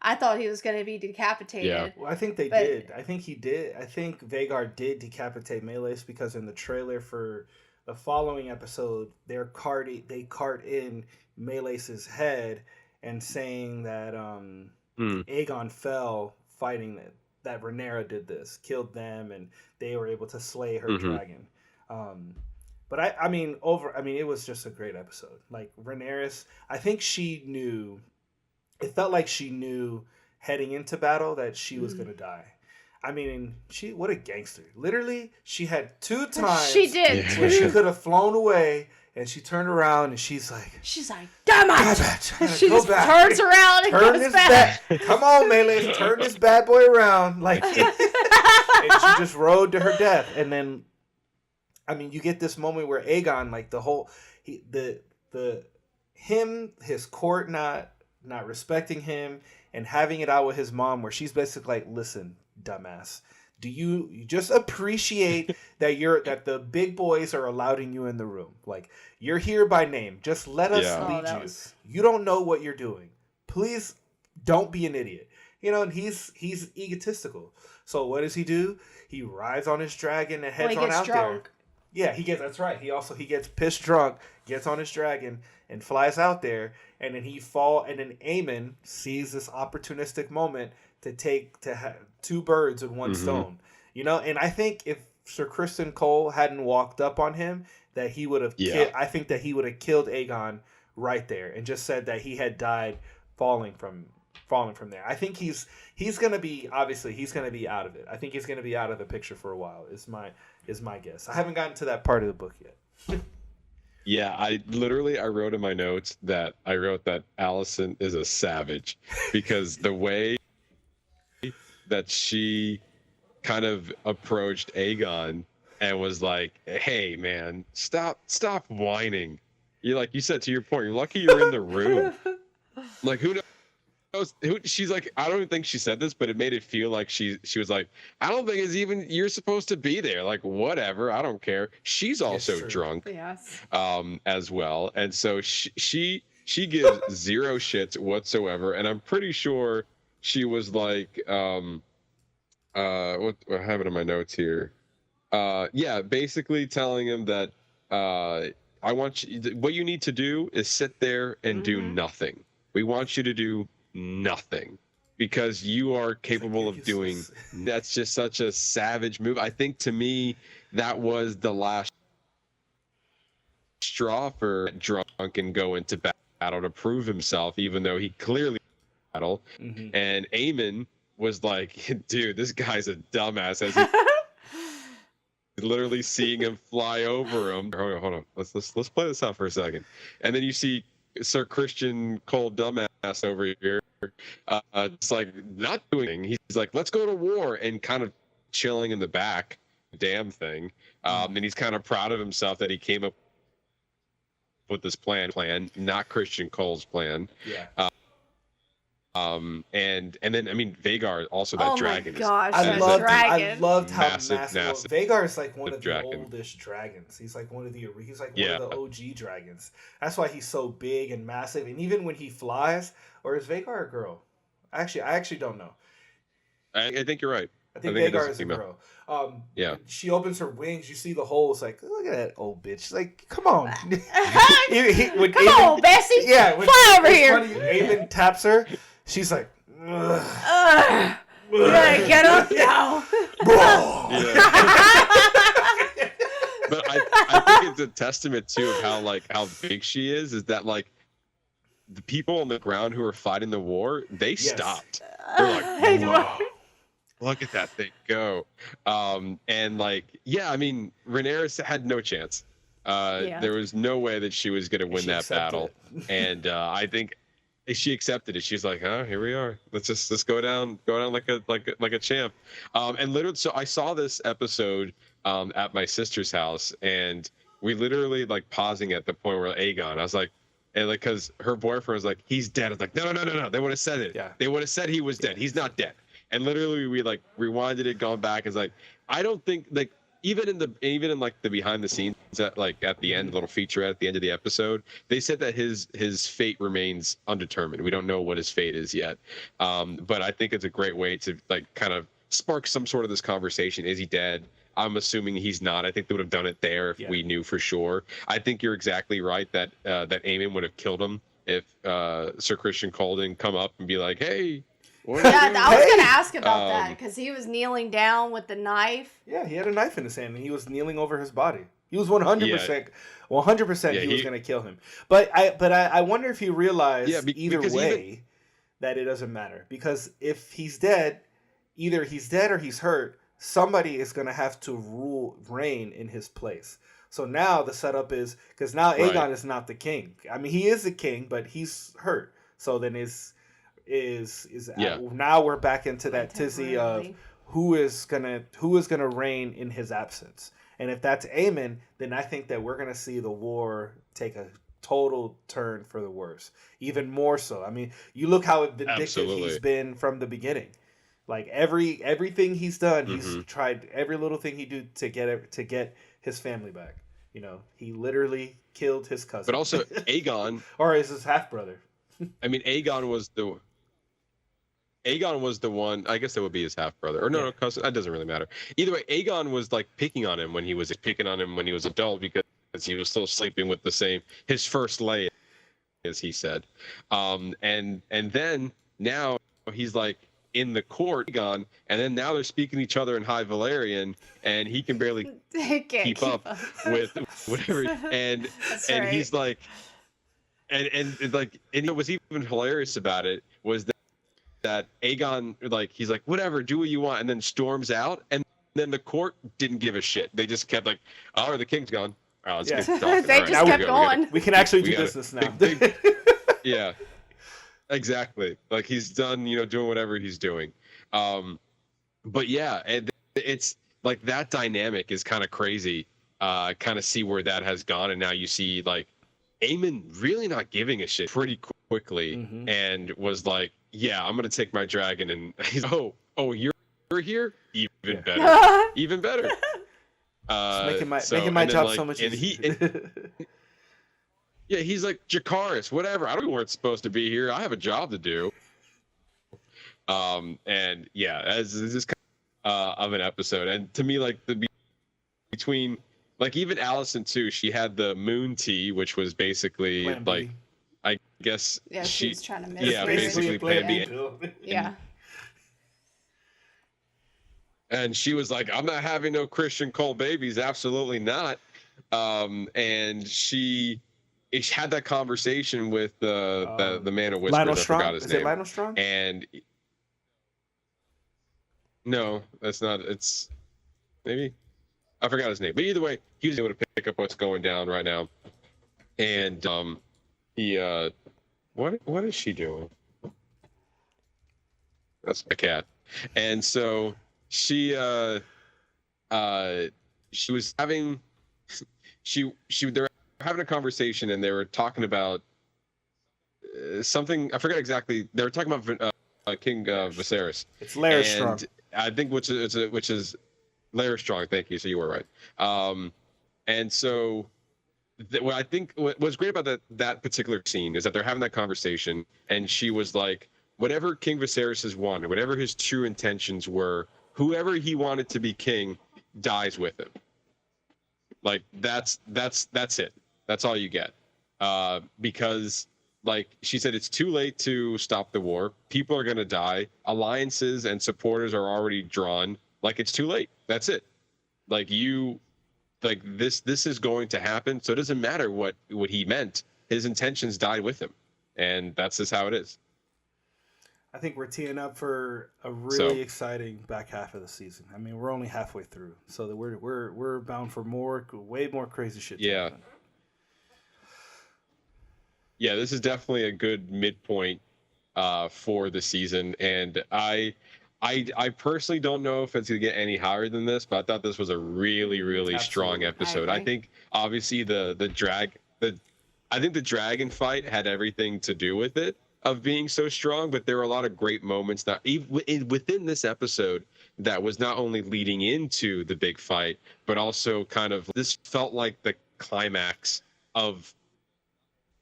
I thought he was going to be decapitated. Yeah. Well, I think they did. I think he did. I think Vhagar did decapitate Meleys because in the trailer for the following episode, they cart in Meleys' head and saying that Aegon fell fighting that Rhaenyra did this, killed them, and they were able to slay her dragon. But I mean, it was just a great episode. Like Rhaenyra, I think she knew. It felt like she knew heading into battle that she was gonna die. I mean, what a gangster! Literally, she had 2 times. She did. Where she could have flown away, and she turned around and she's like, "Damn it!" She just turns around and goes back. Come on, Melee, turn this bad boy around, like, and she just rode to her death. And then, I mean, you get this moment where Aegon, like his court not respecting him and having it out with his mom, where she's basically like, listen, dumbass, do you just appreciate that the big boys are allowing you in the room? Like, you're here by name, just let us lead you. You don't know what you're doing, please don't be an idiot. You know, and he's egotistical. So what does he do? He rides on his dragon and heads on out there. Yeah, that's right. He gets pissed drunk, gets on his dragon, and flies out there. And then and then Aemon sees this opportunistic moment to have 2 birds with 1 stone. You know, and I think if Sir Criston Cole hadn't walked up on him, that he would have. I think that he would have killed Aegon right there and just said that he had died falling from there. I think he's gonna be out of it. I think he's gonna be out of the picture for a while. Is my guess. I haven't gotten to that part of the book yet. Yeah, I wrote in my notes that Alicent is a savage because the way that she kind of approached Aegon and was like, "Hey, man, stop whining." You said, to your point, you're lucky you're in the room. Like, who knows? She's like, I don't even think she said this, but it made it feel like she was like, I don't think it's even you're supposed to be there. Like, whatever, I don't care. She's also drunk, as well, and so she gives 0 shits whatsoever. And I'm pretty sure she was like, what I have it in my notes here. Basically telling him that I want you. What you need to do is sit there and do nothing. We want you to do nothing because you are capable of doing. That's just such a savage move. I think to me that was the last straw for drunk and go into battle to prove himself, even though he clearly battle. And Aemon was like, dude, this guy's a dumbass. As he literally seeing him fly over him. Hold on. Let's play this out for a second. And then you see Sir Criston Cole dumbass over here. It's like not doing anything. He's like, let's go to war, and kind of chilling in the back, damn thing. And he's kind of proud of himself that he came up with this plan, not Criston Cole's plan. Yeah. And then I mean Vhagar also that dragon. Oh my gosh, I loved how massive. Vhagar is like one of the dragon. oldest dragons. He's like one of the OG dragons. That's why he's so big and massive. And even when he flies, or is Vhagar a girl? I actually don't know. I think you're right. I think Vhagar is a girl. She opens her wings. You see the holes. Like, look at that old bitch. She's like, come on. Come on, Bessie. Yeah, fly over here. Aemon taps her. She's like, ugh. Get up now. But I think it's a testament too of how big she is that like the people on the ground who are fighting the war, they stopped. They're like, whoa, look at that thing go. And like, I mean, Rhaenyra had no chance. There was no way that she was going to win that battle. And I think she accepted it. She's like, "Oh, here we are. Let's go down like a champ." And literally, so I saw this episode at my sister's house, and we literally like pausing at the point where Aegon. I was like, And like, because her boyfriend was like, he's dead. I was like, no. They would have said it. Yeah. They would have said he was dead. He's not dead. And literally, we like rewinded it, gone back. It's like, I don't think like even in like the behind the scenes at the end, little featurette at the end of the episode, they said that his fate remains undetermined. We don't know what his fate is yet. But I think it's a great way to like kind of spark some sort of this conversation. Is he dead? I'm assuming he's not. I think they would have done it there if we knew for sure. I think you're exactly right that Aemon would have killed him if Sir Christian Cole didn't come up and be like, hey. Yeah, I was going to ask about that because he was kneeling down with the knife. Yeah, he had a knife in his hand and he was kneeling over his body. He was 100% he was going to kill him. But I wonder if he realized either way that it doesn't matter. Because if he's dead, either he's dead or he's hurt, somebody is going to have to reign in his place. So now the setup is, because now Aegon is not the king. I mean, he is the king, but he's hurt. So then now we're back into that tizzy of who is gonna reign in his absence. And if that's Aemon, then I think that we're gonna see the war take a total turn for the worse, even more so. I mean, you look how vindictive he's been from the beginning. Like everything he's done, he's tried every little thing he do to get his family back. You know, he literally killed his cousin. But also Aegon, or is his half brother? I mean, Aegon was the one. I guess that would be his half brother, or no, cousin. That doesn't really matter. Either way, Aegon was like picking on him when he was adult because he was still sleeping with his first lay, as he said. And then now he's like in the court, Aegon, and then now they're speaking to each other in High Valyrian, and he can barely keep up with whatever. And he's like, and it was even hilarious about it was that Aegon, like, he's like, whatever, do what you want, and then storms out, and then the court didn't give a shit. They just kept like, oh, the king's gone. Oh, let's get talking. They just kept going. We can actually do business now. Yeah, exactly. Like, he's done, doing whatever he's doing. But yeah, and it's like that dynamic is kind of crazy. Kind of see where that has gone, and now you see like Aemon really not giving a shit pretty quickly, and was like, yeah, I'm gonna take my dragon, and he's oh you're here, even better, even better. Making my job so much easier. Yeah, he's like, Jakaris, whatever. I don't know where it's supposed to be here. I have a job to do. And yeah, as this kind of an episode, and to me, like between like even Allison too, she had the moon tea, which was basically like, I guess she was trying to miss. Yeah, basically Plan B. Yeah. And she was like, I'm not having no Christian Cole babies. Absolutely not. And she had that conversation with the man of whispers. I forgot his name. Is it Lionel Strong? And no, that's not. It's maybe I forgot his name. But either way, he was able to pick up what's going down right now. And he what is she doing? That's my cat. And so she was having they're having a conversation, and they were talking about something. I forgot exactly. They were talking about King Viserys. It's Larry Strong. I think which is Larry Strong. Thank you. So you were right. And so what I think what's great about that particular scene is that they're having that conversation, and she was like, whatever King Viserys has wanted, whatever his true intentions were, whoever he wanted to be king dies with him. Like that's it. That's all you get. Because like she said, it's too late to stop the war. People are going to die. Alliances and supporters are already drawn. Like, it's too late. That's it. Like this is going to happen. So it doesn't matter what he meant. His intentions died with him. And that's just how it is. I think we're teeing up for a really exciting back half of the season. I mean, we're only halfway through, so that we're bound for way more crazy shit. Yeah. Yeah, this is definitely a good midpoint for the season, and I personally don't know if it's gonna get any higher than this, but I thought this was a really strong episode. I think obviously the I think the dragon fight had everything to do with it, of being so strong, but there were a lot of great moments that even within this episode that was not only leading into the big fight, but also kind of, this felt like the climax of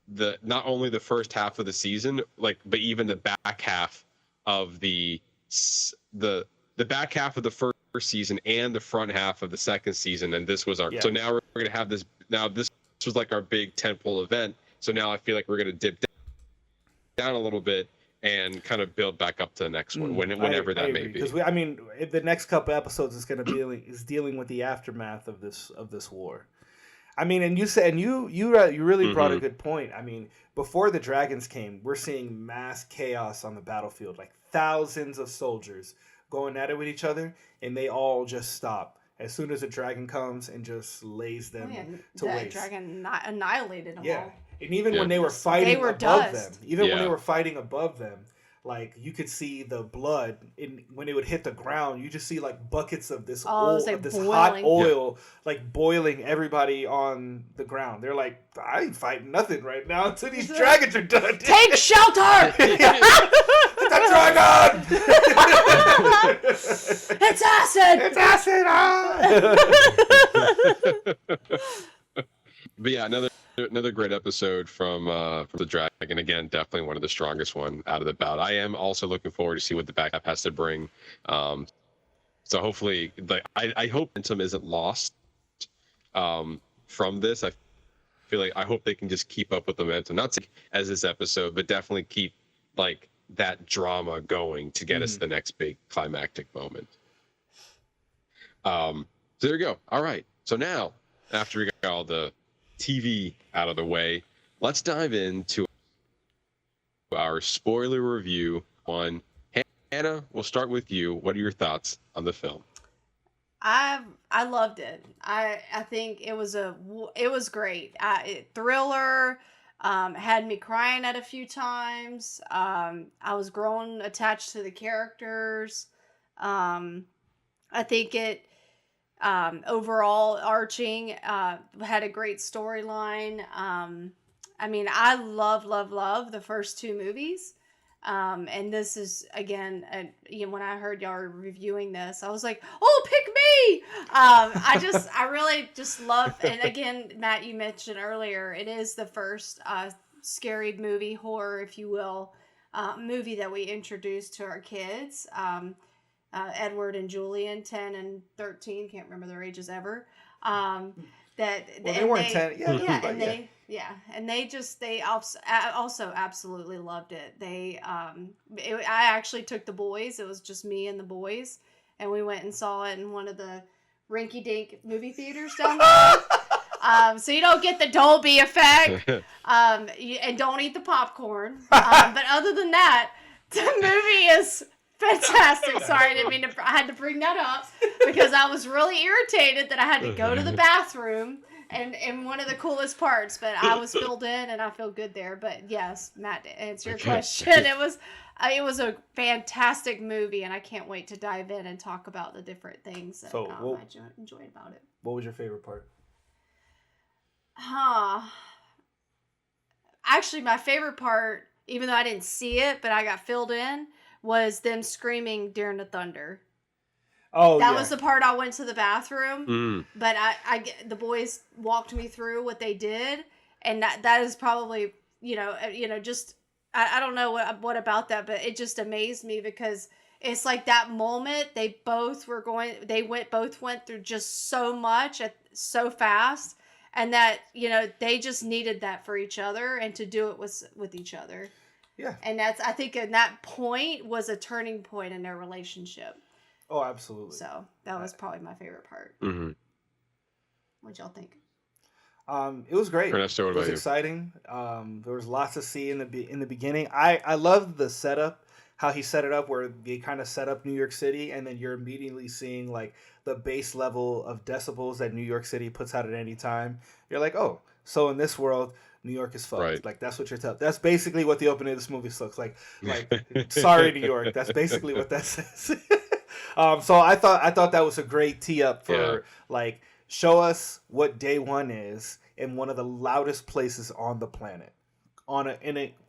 the, not only the first half of the season, like, but even the back half of the back half of the first season and the front half of the second season. And this was our, so now we're going to have this, now this was like our big tentpole event. So now I feel like we're going to dip down a little bit and kind of build back up to the next one, whenever that may be. Because I mean, the next couple episodes is going to be dealing with the aftermath of this war. I mean, and you said, and you really brought a good point. I mean, before the dragons came, we're seeing mass chaos on the battlefield, like thousands of soldiers going at it with each other, and they all just stop as soon as a dragon comes and just lays them to waste. The dragon annihilated them all. And even when they were fighting above them, when they were fighting above them, like you could see the blood when it would hit the ground. You just see like buckets of this oil, like this boiling. hot oil, like boiling everybody on the ground. They're like, I ain't fighting nothing right now until these dragons are done. Take shelter! The dragon! It's acid! It's acid! But yeah, another great episode from the dragon. Again, definitely one of the strongest one out of the bout. I am also looking forward to see what the back half has to bring. So hopefully, I hope momentum isn't lost from this. I feel like I hope they can just keep up with the momentum, not as this episode, but definitely keep like that drama going to get us to the next big climactic moment. So there you go. All right. So now, after we got all the TV out of the way, let's dive into our spoiler review on Hannah. We'll start with you. What are your thoughts on the film? I loved it. I think it was great. Thriller, had me crying at a few times. I was growing attached to the characters. I think it overall arching had a great storyline. I mean, I love the first two movies. And this is, again, when I heard y'all were reviewing this, I was like, oh, pick me! I really just love, and again, Matt, you mentioned earlier, it is the first scary movie, horror, if you will, movie that we introduced to our kids. Edward and Julian, 10 and 13, can't remember their ages ever. They weren't 10. And they also absolutely loved it. I actually took the boys. It was just me and the boys, and we went and saw it in one of the rinky-dink movie theaters down there. So you don't get the Dolby effect, and don't eat the popcorn. But other than that, the movie is fantastic. Sorry, I didn't mean to. I had to bring that up because I was really irritated that I had to go to the bathroom and one of the coolest parts. But I was filled in and I feel good there. But yes, Matt, to answer your question, it was a fantastic movie, and I can't wait to dive in and talk about the different things that I enjoyed about it. What was your favorite part? Actually, my favorite part, even though I didn't see it, but I got filled in, was them screaming during the thunder. Oh, that was the part I went to the bathroom, but the boys walked me through what they did, and that is probably just I don't know what about that, but it just amazed me because it's like that moment they both went through just so much so fast, and that they just needed that for each other and to do it with each other. Yeah. And I think in that point was a turning point in their relationship. Oh, absolutely. So that was probably my favorite part. Mm-hmm. What'd y'all think? It was great. Ernesto, it was exciting. There was lots to see in the beginning. I loved the setup, how he set it up, where they kind of set up New York City, and then you're immediately seeing like the base level of decibels that New York City puts out at any time. You're like, oh, so in this world, New York is fucked. Right. Like that's what you're telling. That's basically what the opening of this movie looks like. Like, sorry, New York. That's basically what that says. So I thought that was a great tee up for like show us what day one is, in one of the loudest places on the planet.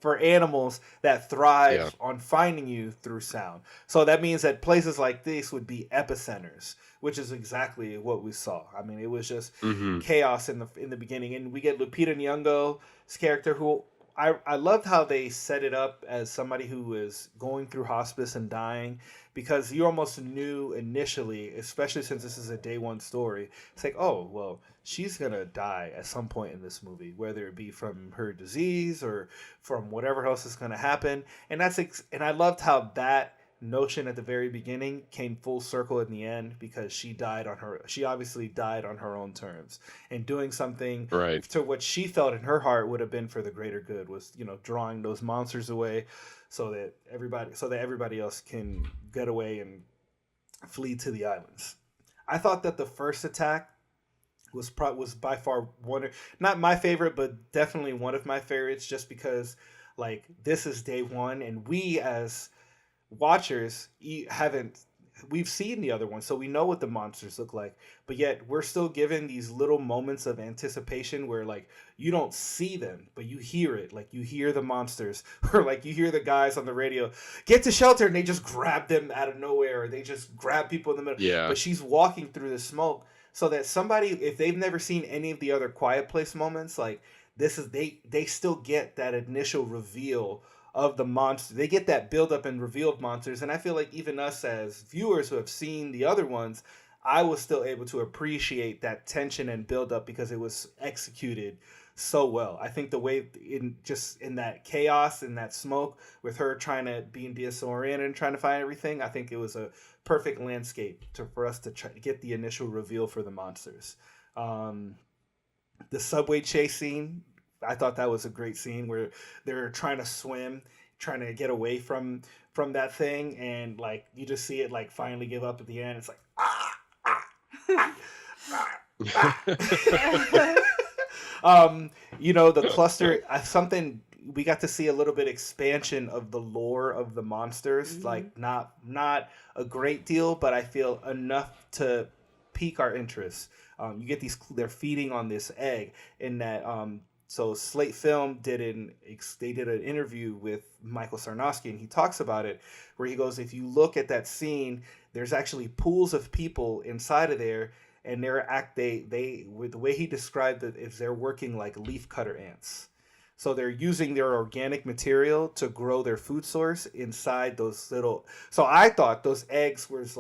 For animals that thrive on finding you through sound. So that means that places like this would be epicenters, which is exactly what we saw. I mean, it was just chaos in the beginning, and we get Lupita Nyong'o's character, who I loved how they set it up as somebody who was going through hospice and dying, because you almost knew initially, especially since this is a day one story, it's like, oh, well, she's going to die at some point in this movie, whether it be from her disease or from whatever else is going to happen. And and I loved how that notion at the very beginning came full circle in the end, because she obviously died on her own terms, and doing something to what she felt in her heart would have been for the greater good was, drawing those monsters away so that everybody else can get away and flee to the islands. I thought that the first attack was by far not my favorite, but definitely one of my favorites, just because this is day one, and we as watchers we've seen the other one, so we know what the monsters look like, but yet we're still given these little moments of anticipation where you don't see them, but you hear it. You hear the monsters, or you hear the guys on the radio, get to shelter, and they just grab them out of nowhere, or they just grab people in the middle. Yeah. But she's walking through the smoke, so that somebody, if they've never seen any of the other Quiet Place moments, this is they still get that initial reveal of the monster. They get that build up and reveal of monsters, and I feel like even us as viewers who have seen the other ones, I was still able to appreciate that tension and build up because it was executed so well. I think the way in that chaos and that smoke with her trying to be disoriented and trying to find everything, I think it was a perfect landscape for us to try to get the initial reveal for the monsters. The subway chase scene, I thought that was a great scene where they're trying to swim, trying to get away from that thing, and you just see it finally give up at the end. It's the cluster, something we got to see a little bit expansion of the lore of the monsters. Not a great deal, but I feel enough to pique our interest. You get they're feeding on this egg in that. So Slate Film did an interview with Michael Sarnowski, and he talks about it, where he goes, if you look at that scene, there's actually pools of people inside of there, and they with the way he described it is they're working like leaf cutter ants. So they're using their organic material to grow their food source inside those little. So I thought those eggs was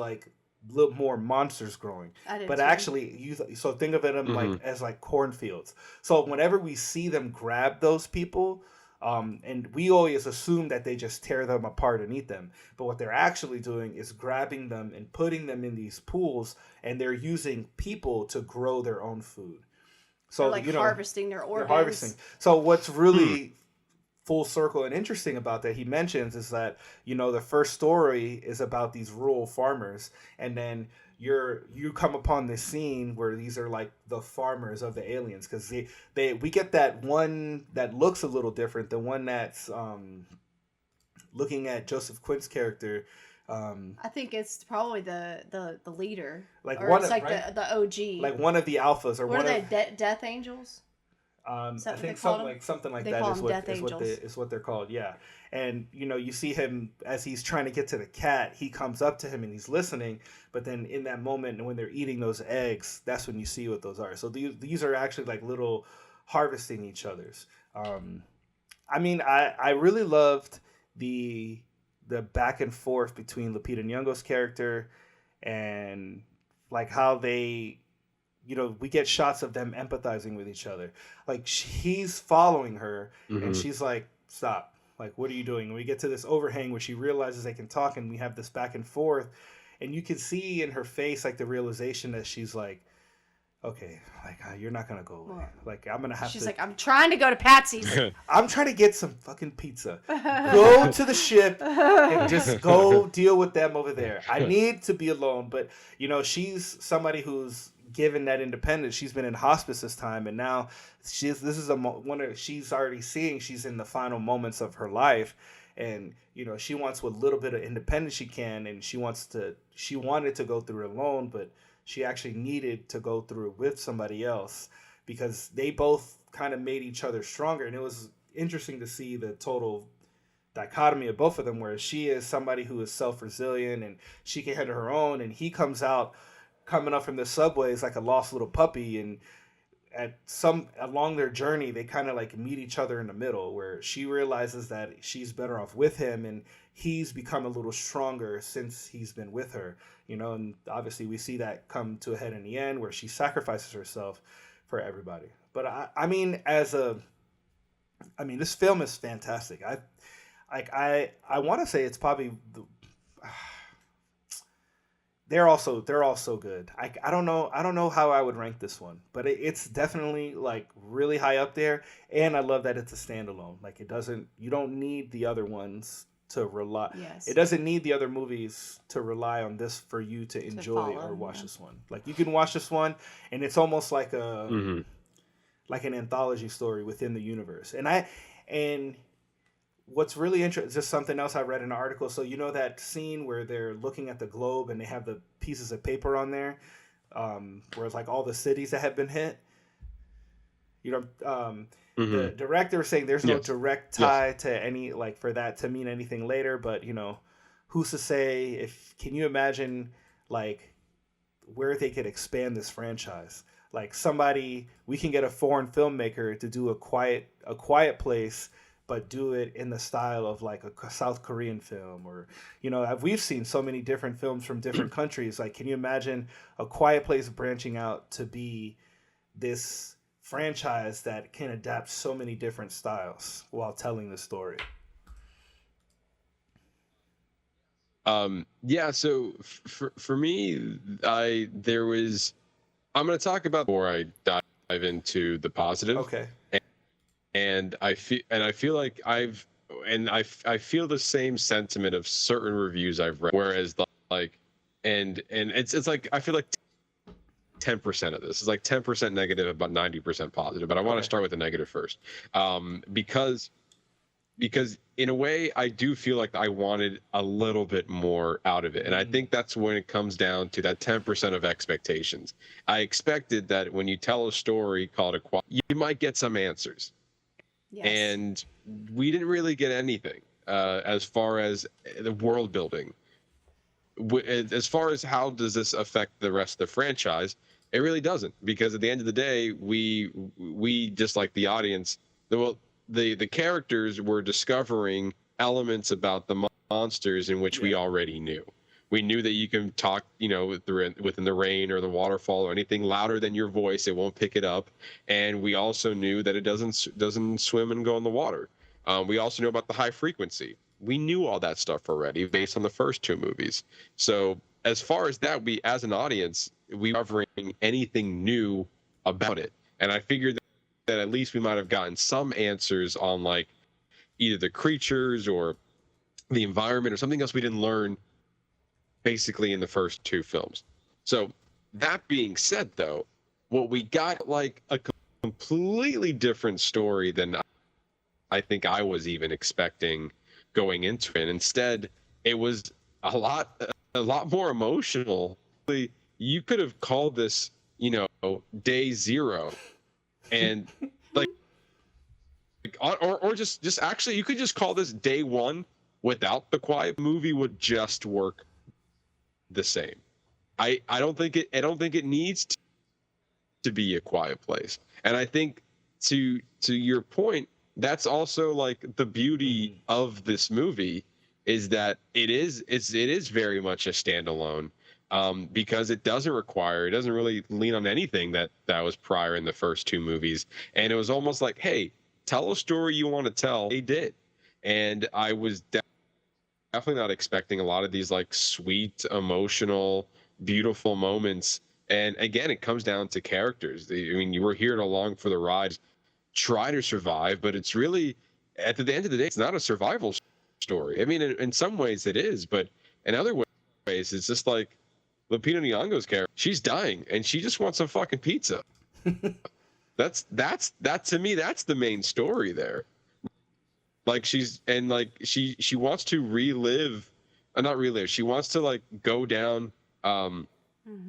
little more monsters growing, but actually so think of them as cornfields. So whenever we see them grab those people, and we always assume that they just tear them apart and eat them, but what they're actually doing is grabbing them and putting them in these pools, and they're using people to grow their own food. So harvesting their organs. They're harvesting. So what's really full circle and interesting about that he mentions is that the first story is about these rural farmers, and then you come upon this scene where these are the farmers of the aliens, because we get that one that looks a little different, the one that's looking at Joseph Quinn's character. I think it's probably the leader, the OG, one of the alphas, or what are they, Death Angels? I think something like that is what they're called. Yeah. And you see him as he's trying to get to the cat, he comes up to him and he's listening, but then in that moment when they're eating those eggs, that's when you see what those are. So these are actually little harvesting each other's. I really loved the back and forth between Lupita Nyong'o's character and how they, we get shots of them empathizing with each other. He's following her, and she's like, stop. What are you doing? And we get to this overhang where she realizes they can talk, and we have this back and forth. And you can see in her face, the realization that she's okay, you're not going to go away. I'm going to have to. She's I'm trying to go to Patsy's. I'm trying to get some fucking pizza. Go to the ship and just go deal with them over there. I need to be alone. But, she's somebody who's given that independence. She's been in hospice this time, and now she's already seeing she's in the final moments of her life, and she wants what little bit of independence she can, and she wanted to go through it alone, but she actually needed to go through it with somebody else because they both kind of made each other stronger, and it was interesting to see the total dichotomy of both of them, where she is somebody who is self-resilient and she can handle her own, and he comes out coming up from the subways like a lost little puppy, and along their journey they kind of like meet each other in the middle, where she realizes that she's better off with him, and he's become a little stronger since he's been with her, and obviously we see that come to a head in the end where she sacrifices herself for everybody. But I mean this film is fantastic. I want to say it's probably they're all so good. I don't know how I would rank this one, but it's definitely like really high up there. And I love that it's a standalone. Like you don't need the other ones to rely. Yes. It doesn't need the other movies to rely on this for you to enjoy or watch this one. Like you can watch this one, and it's almost like like an anthology story within the universe. And what's really interesting, just something else I read in an article. So that scene where they're looking at the globe and they have the pieces of paper on there, where it's like all the cities that have been hit. The director was saying there's no direct tie to any, like, for that to mean anything later, but who's to say? Can you imagine like where they could expand this franchise? Like we can get a foreign filmmaker to do a quiet place, but do it in the style of like a South Korean film, or we've seen so many different films from different countries. Like, can you imagine A Quiet Place branching out to be this franchise that can adapt so many different styles while telling the story? So for me, I'm going to talk about before I dive into the positive. Okay. And I feel like I feel the same sentiment of certain reviews I've read, whereas and it's like I feel like 10% of this is like 10% negative, about 90% positive. But I want to start with the negative first, because in a way I do feel like I wanted a little bit more out of it, and I think that's when it comes down to that 10% of expectations. I expected that when you tell a story called you might get some answers. Yes. And we didn't really get anything as far as the world building. As far as how does this affect the rest of the franchise, it really doesn't, because at the end of the day, we just like the audience, the characters were discovering elements about the monsters in which we already knew. We knew that you can talk, within the rain or the waterfall or anything louder than your voice, it won't pick it up. And we also knew that it doesn't swim and go in the water. We also knew about the high frequency. We knew all that stuff already based on the first two movies. So as far as that, we as an audience, we were covering anything new about it. And I figured that at least we might have gotten some answers on like either the creatures or the environment or something else we didn't learn basically in the first two films. So that being said, though, what we got like a completely different story than I think I was even expecting going into it. Instead, it was a lot more emotional. You could have called this, day zero, and or just actually you could just call this day one without the quiet. Movie would just work the same. I don't think it needs to be A Quiet Place. And I think to your point, that's also like the beauty of this movie, is that it is very much a standalone, because it doesn't really lean on anything that was prior in the first two movies. And it was almost like, hey, tell a story you want to tell. They did. And I was definitely not expecting a lot of these like sweet, emotional, beautiful moments. And again, it comes down to characters. You were here along for the ride, try to survive, but it's really, at the end of the day, it's not a survival story. I mean, in some ways it is, but in other ways, it's just like Lupita Nyong'o's character. She's dying, and she just wants some fucking pizza. That to me, that's the main story there. Like she wants to relive, not relive. She wants to like go down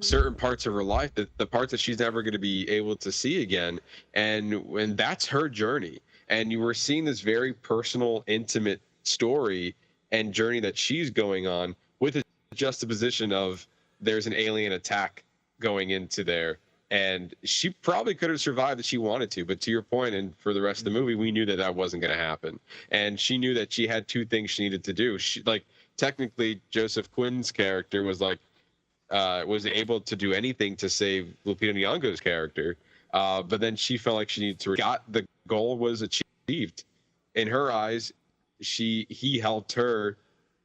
certain parts of her life, the parts that she's never going to be able to see again. And when that's her journey, and you were seeing this very personal, intimate story and journey that she's going on with a juxtaposition of there's an alien attack going into there. And she probably could have survived if she wanted to, but to your point, and for the rest of the movie, we knew that that wasn't going to happen. And she knew that she had two things she needed to do. She, like, technically, Joseph Quinn's character was like, was able to do anything to save Lupita Nyong'o's character, but then she felt like she needed to. Got the goal was achieved. In her eyes, he helped her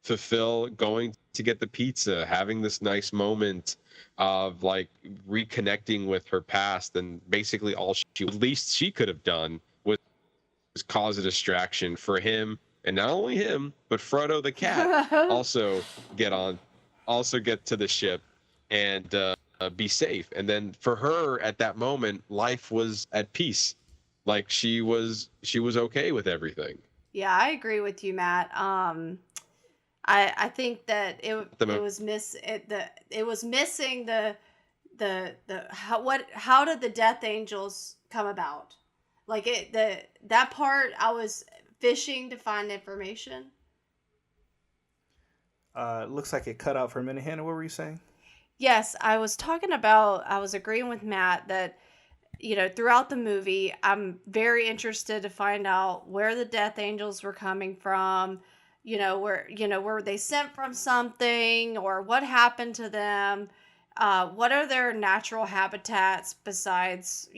fulfill going to get the pizza, having this nice moment of like reconnecting with her past, and basically all she at least she could have done was cause a distraction for him, and not only him but Frodo the cat also get to the ship and be safe. And then for her at that moment, life was at peace, like she was okay with everything. Yeah, I agree with you, Matt. I think that it was missing the how did the Death Angels come about? Like that part I was fishing to find information. Looks like it cut out for a minute. Hannah, what were you saying? Yes, I was agreeing with Matt that, you know, throughout the movie, I'm very interested to find out where the Death Angels were coming from. Were they sent from something, or what happened to them? What are their natural habitats besides,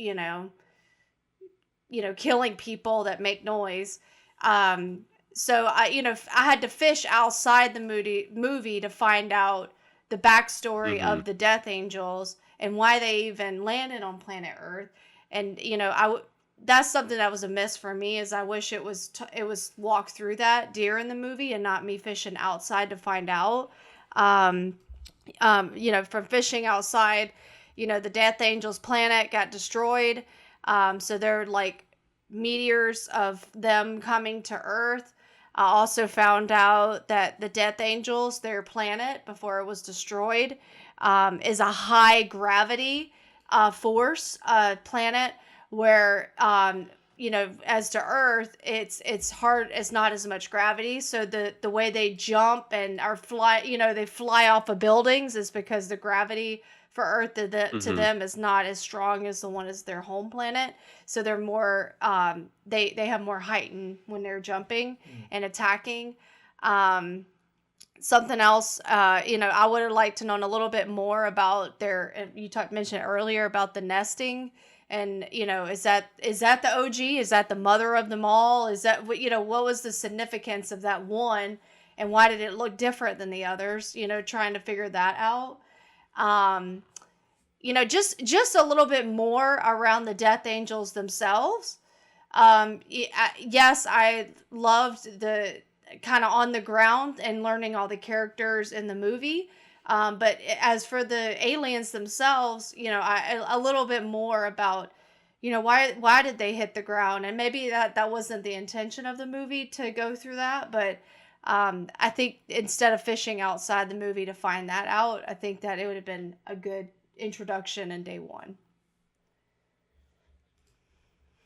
killing people that make noise? So I had to fish outside the movie to find out the backstory of the Death Angels and why they even landed on planet Earth. And, that's something that was a miss for me, is I wish it was walked through that during the movie and not me fishing outside to find out. From fishing outside, the Death Angels planet got destroyed. So they're like meteors of them coming to Earth. I also found out that the Death Angels, their planet before it was destroyed, is a high gravity force planet where, as to Earth, it's hard, it's not as much gravity. So the way they jump and they fly off of buildings is because the gravity for Earth to them is not as strong as the one as their home planet. So they're more, they have more height when they're jumping and attacking. Something else, I would have liked to know a little bit more about mentioned earlier about the nesting. And, is that the OG? Is that the mother of them all? Is that, what was the significance of that one? And why did it look different than the others? Trying to figure that out. Just a little bit more around the Death Angels themselves. Yes, I loved the kind of on the ground and learning all the characters in the movie. But as for the aliens themselves, a little bit more about, why did they hit the ground? And maybe that wasn't the intention of the movie to go through that. But I think instead of fishing outside the movie to find that out, I think that it would have been a good introduction in day one.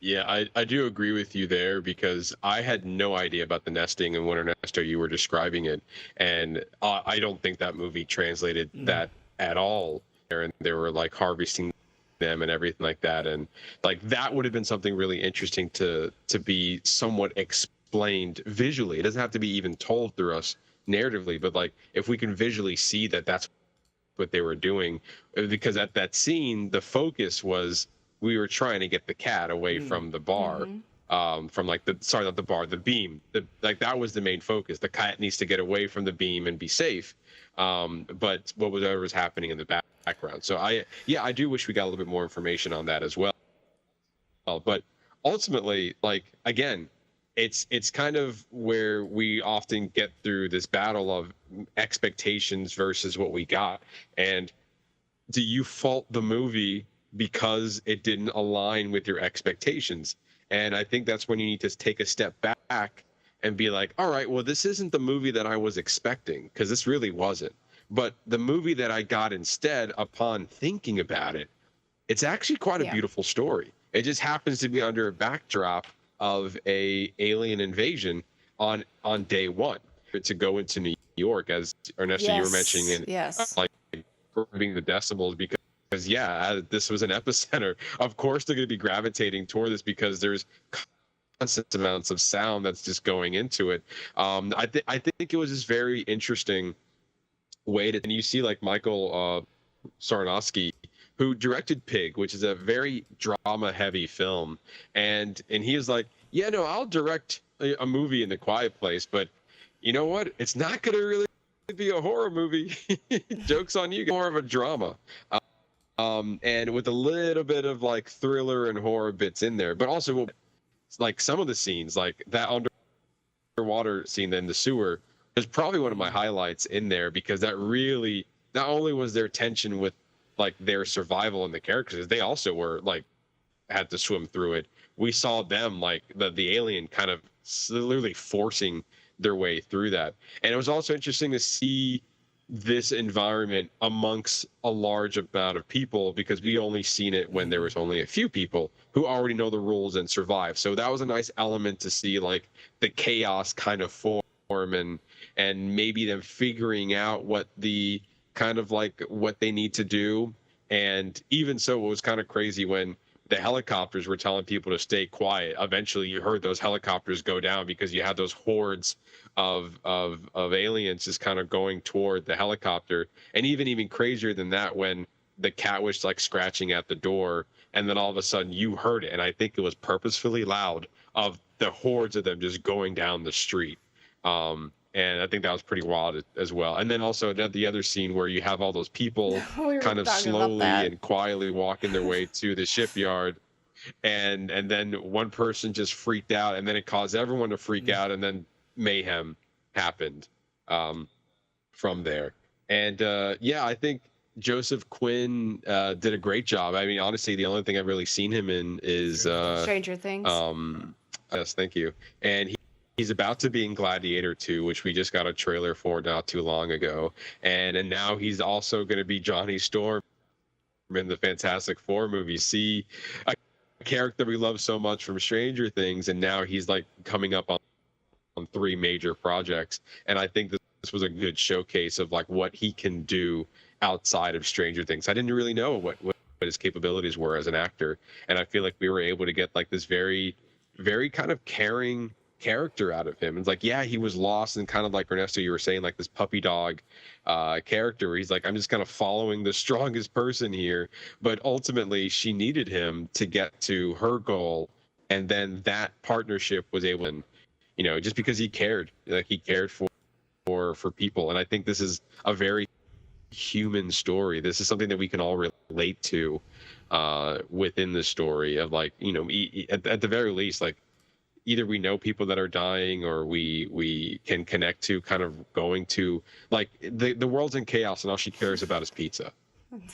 Yeah, I do agree with you there, because I had no idea about the nesting, and when Ernesto, you were describing it, and I don't think that movie translated that at all. And they were like harvesting them and everything like that, and like that would have been something really interesting to be somewhat explained visually. It doesn't have to be even told through us narratively, but like if we can visually see that that's what they were doing, because at that scene the focus was we were trying to get the cat away from the bar, from like the beam. Like that was the main focus. The cat needs to get away from the beam and be safe. But whatever was happening in the background. So I do wish we got a little bit more information on that as well. But ultimately, like again, it's kind of where we often get through this battle of expectations versus what we got. And do you fault the movie because it didn't align with your expectations? And I think that's when you need to take a step back and be like, all right, well, this isn't the movie that I was expecting, because this really wasn't. But the movie that I got instead, upon thinking about it, it's actually quite a beautiful story. It just happens to be under a backdrop of a alien invasion on day one. To go into New York, as Ernesto, you were mentioning, and like being the decibels, because this was an epicenter. Of course, they're going to be gravitating toward this because there's constant amounts of sound that's just going into it. I think it was this very interesting way to, and you see like Michael Sarnowski, who directed Pig, which is a very drama-heavy film, and he is like, yeah, no, I'll direct a movie in The Quiet Place, but you know what? It's not going to really be a horror movie. Joke's on you. More of a drama, and with a little bit of like thriller and horror bits in there, but also like some of the scenes, like that underwater scene in the sewer, is probably one of my highlights in there, because that really, not only was there tension with like their survival and the characters, they also were like had to swim through it. We saw them, like the alien kind of literally forcing their way through that. And it was also interesting to see this environment amongst a large amount of people, because we only seen it when there was only a few people who already know the rules and survive. So that was a nice element to see, like the chaos kind of form, and maybe them figuring out what the kind of like what they need to do. And even so, it was kind of crazy when the helicopters were telling people to stay quiet. Eventually you heard those helicopters go down because you had those hordes of aliens just kind of going toward the helicopter. And even crazier than that, when the cat was like scratching at the door, and then all of a sudden you heard it, and I think it was purposefully loud, of the hordes of them just going down the street. And I think that was pretty wild as well. And then also the other scene where you have all those people kind of slowly and quietly walking their way to the shipyard, and then one person just freaked out, and then it caused everyone to freak out, and then mayhem happened from there. And I think Joseph Quinn did a great job. I mean, honestly, the only thing I've really seen him in is Stranger Things. Yes, thank you. And he's about to be in Gladiator 2, which we just got a trailer for not too long ago. And now he's also going to be Johnny Storm in the Fantastic Four movie. See, a character we love so much from Stranger Things, and now he's like coming up on 3 major projects. And I think this was a good showcase of like what he can do outside of Stranger Things. I didn't really know what his capabilities were as an actor, and I feel like we were able to get like this very, very kind of caring character out of him. It's like, yeah, he was lost, and kind of like Ernesto, you were saying, like this puppy dog character where he's like, I'm just kind of following the strongest person here, but ultimately she needed him to get to her goal, and then that partnership was able, and just because he cared, like he cared for people. And I think this is a very human story. This is something that we can all relate to within the story of, like, at the very least, like, either we know people that are dying, or we can connect to kind of going to, like, the world's in chaos and all she cares about is pizza.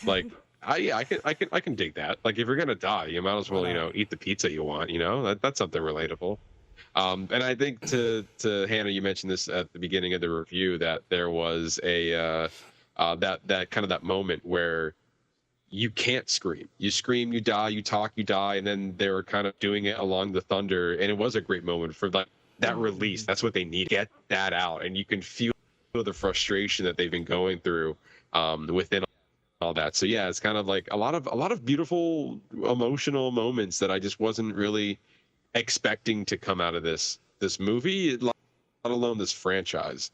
Like, I can dig that. Like, if you're gonna die, you might as well eat the pizza you want. That's something relatable. And I think to Hannah, you mentioned this at the beginning of the review, that there was a that kind of that moment where you can't scream. You scream, you die. You talk, you die. And then they were kind of doing it along the thunder, and it was a great moment for that release. That's what they need. Get that out, and you can feel the frustration that they've been going through within all that. So yeah, it's kind of like a lot of beautiful emotional moments that I just wasn't really expecting to come out of this movie, let alone this franchise,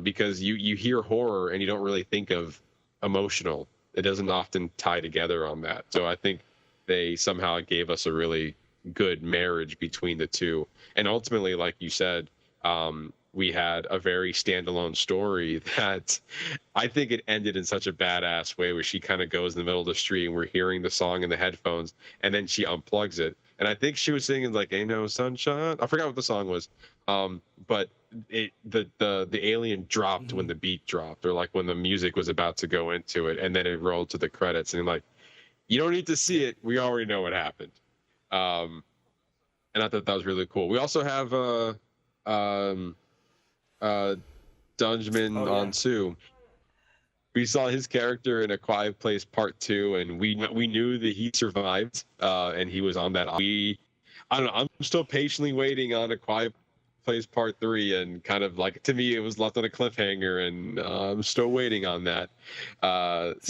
because you hear horror and you don't really think of emotional. It doesn't often tie together on that. So I think they somehow gave us a really good marriage between the two. And ultimately, like you said, we had a very standalone story that I think it ended in such a badass way, where she kind of goes in the middle of the street and we're hearing the song in the headphones, and then she unplugs it. And I think she was singing like "Ain't No Sunshine." I forgot what the song was. But the alien dropped when the beat dropped, or like when the music was about to go into it, and then it rolled to the credits, and like, you don't need to see it, we already know what happened. And I thought that was really cool. We also have Dunjmin Onsu. we saw his character in A Quiet Place Part 2, and we knew that he survived, and he was on that. I don't know. I'm still patiently waiting on A Quiet Place Part 3, and kind of like, to me, it was left on a cliffhanger, and I'm still waiting on that. What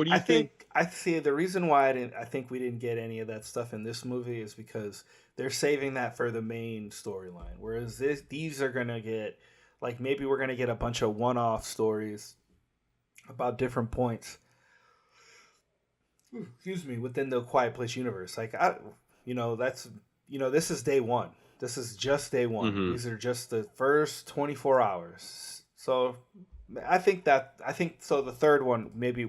do you think? I see the reason why I think we didn't get any of that stuff in this movie is because they're saving that for the main storyline. Whereas these are gonna get, like, maybe we're gonna get a bunch of one-off stories about different points. Excuse me, within the Quiet Place universe. Like, this is day one. This is just day one. Mm-hmm. These are just the first 24 hours. So I think so. The third one, maybe,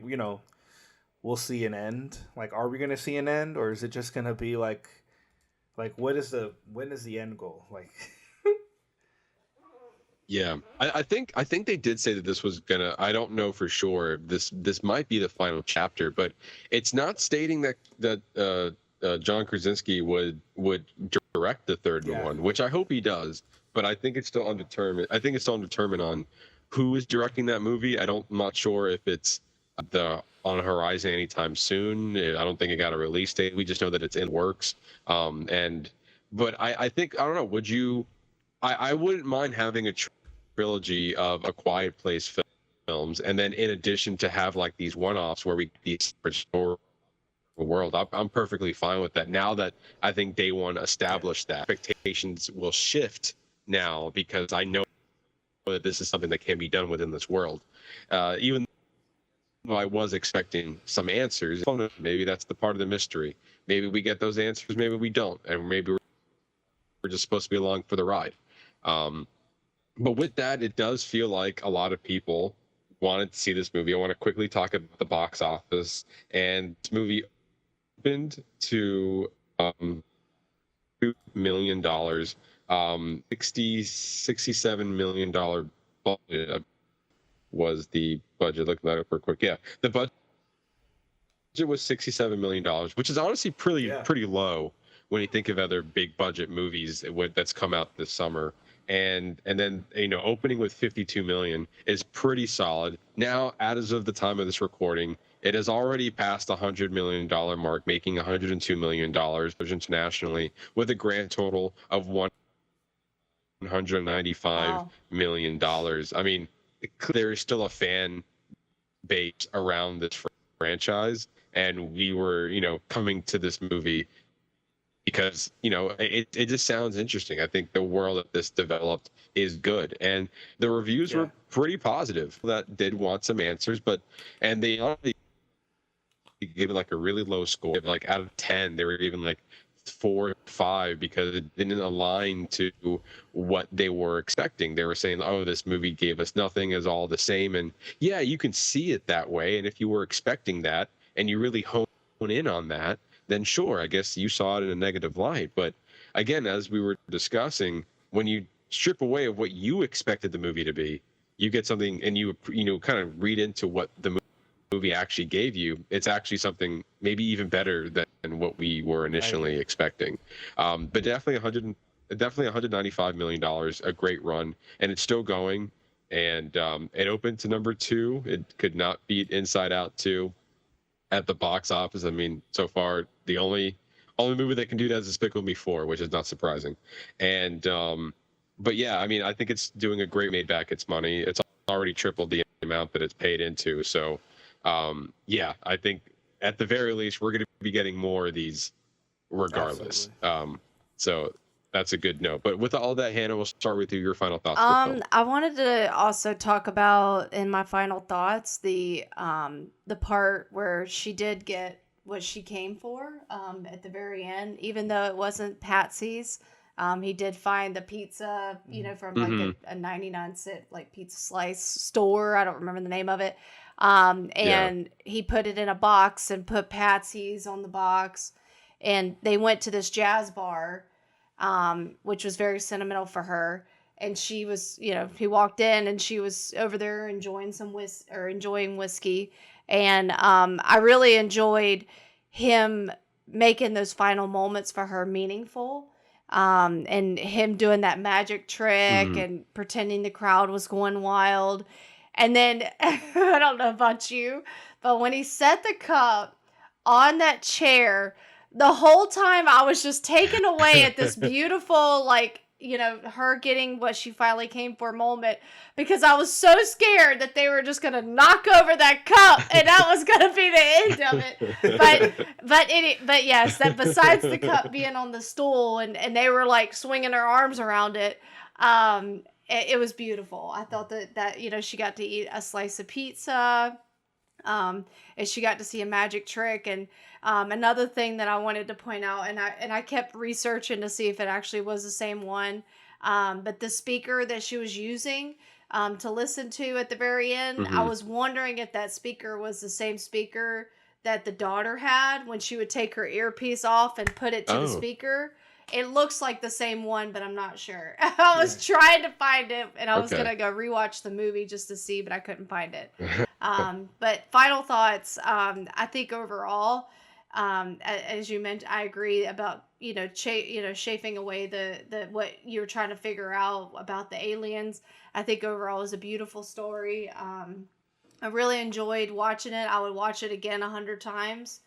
we'll see an end. Like, are we going to see an end, or is it just going to be like when is the end goal? Like, yeah, I think they did say that this was gonna. I don't know for sure. This might be the final chapter, but it's not stating that John Krasinski would direct the third one, which I hope he does. But I think it's still undetermined. I think it's still undetermined on who is directing that movie. I'm not sure if it's on the horizon anytime soon. I don't think it got a release date. We just know that it's in works. But I think, I don't know. Would you? I wouldn't mind having a trilogy of A Quiet Place films, and then in addition to have like these one-offs where we restore the world. I'm perfectly fine with that. Now that I think day one established that, expectations will shift now, because I know that this is something that can be done within this world. Even though I was expecting some answers, maybe that's the part of the mystery. Maybe we get those answers, maybe we don't, and maybe we're just supposed to be along for the ride. But with that, it does feel like a lot of people wanted to see this movie. I want to quickly talk about the box office. And this movie opened to $2 million, $67 million budget was the budget. Look that up real quick. Yeah, the budget was $67 million, which is honestly pretty low when you think of other big budget movies that's come out this summer. And then, opening with 52 million is pretty solid. Now, as of the time of this recording, it has already passed the $100 million mark, making $102 million internationally, with a grand total of $195 million. I mean, there is still a fan base around this franchise, and we were, coming to this movie because it just sounds interesting. I think the world that this developed is good, and the reviews were pretty positive. That did want some answers, and they honestly gave it like a really low score. Like out of 10, they were even like 4 or 5 because it didn't align to what they were expecting. They were saying, "Oh, this movie gave us nothing, is all the same." And yeah, you can see it that way. And if you were expecting that and you really hone in on that, then sure, I guess you saw it in a negative light. But again, as we were discussing, when you strip away of what you expected the movie to be, you get something, and you kind of read into what the movie actually gave you. It's actually something maybe even better than what we were initially expecting. But definitely $195 million, a great run, and it's still going. And it opened to number 2. It could not beat Inside Out 2 at the box office. I mean, so far the only movie that can do that is Despicable Me 4, which is not surprising. And but yeah, I mean, I think it's doing a great, made back its money. It's already tripled the amount that it's paid into. So yeah, I think at the very least we're going to be getting more of these regardless. So that's a good note. But with all that, Hannah, we'll start with your final thoughts. I wanted to also talk about, in my final thoughts, the part where she did get what she came for at the very end, even though it wasn't Patsy's. He did find the pizza, from like a 99-cent like pizza slice store. I don't remember the name of it. And he put it in a box and put Patsy's on the box. And they went to this jazz bar, which was very sentimental for her. And she was, he walked in and she was over there enjoying enjoying whiskey. And I really enjoyed him making those final moments for her meaningful. And him doing that magic trick and pretending the crowd was going wild. And then, I don't know about you, but when he set the cup on that chair, the whole time I was just taken away at this beautiful, like, you know, her getting what she finally came for moment, because I was so scared that they were just going to knock over that cup and that was going to be the end of it. But yes, that besides the cup being on the stool and they were like swinging their arms around it, it was beautiful. I thought that, you know, she got to eat a slice of pizza, and she got to see a magic trick. And another thing that I wanted to point out, and I kept researching to see if it actually was the same one, but the speaker that she was using to listen to at the very end, I was wondering if that speaker was the same speaker that the daughter had when she would take her earpiece off and put it to the speaker. It looks like the same one, but I'm not sure. I was trying to find it, and I was going to go rewatch the movie just to see, but I couldn't find it. But final thoughts, I think overall, as you mentioned, I agree about, chafing away the what you're trying to figure out about the aliens. I think overall is a beautiful story. I really enjoyed watching it. I would watch it again 100 times.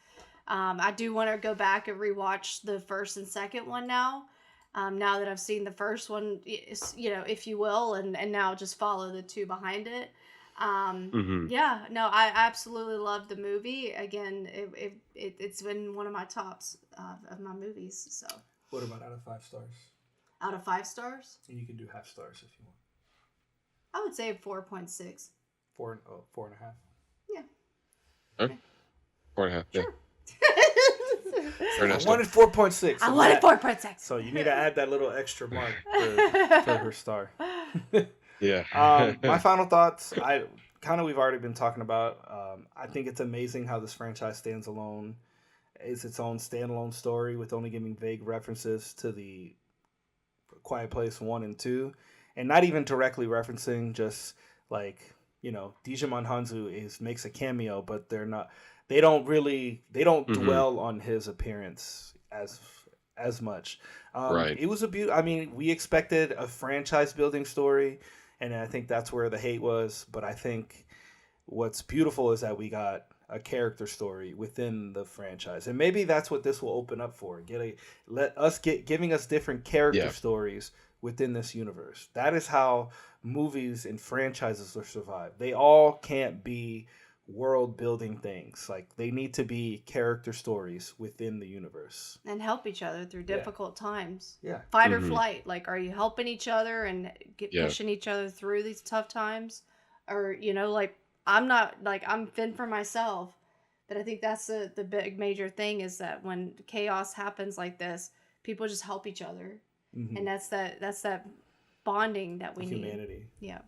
I do want to go back and rewatch the first and second one now. Now that I've seen the first one, if you will, and now just follow the two behind it. Yeah, no, I absolutely loved the movie. Again, it's been one of my tops of my movies. So. What about out of 5 stars? Out of 5 stars? And you can do half stars if you want. I would say 4.6. 4.5. Yeah. Okay. 4.5. Yeah. Sure. I wanted 4.6. I wanted 4.6. So you need to add that little extra mark for her star. Yeah. My final thoughts, we've already been talking about. I think it's amazing how this franchise stands alone. It's its own standalone story with only giving vague references to the Quiet Place 1 and 2, and not even directly referencing, just like, Digimon Hanzo makes a cameo, but they don't dwell on his appearance as much. Right. It was we expected a franchise building story, and I think that's where the hate was. But I think what's beautiful is that we got a character story within the franchise, and maybe that's what this will open up for. Giving us different character stories within this universe. That is how movies and franchises will survive. They all can't be world building things. Like, they need to be character stories within the universe and help each other through difficult times. Yeah. Fight or flight. Like, are you helping each other and pushing each other through these tough times? Or, I'm fend for myself. But I think that's the big major thing, is that when chaos happens like this, people just help each other. Mm-hmm. And that's that bonding that we need. Humanity. Yeah.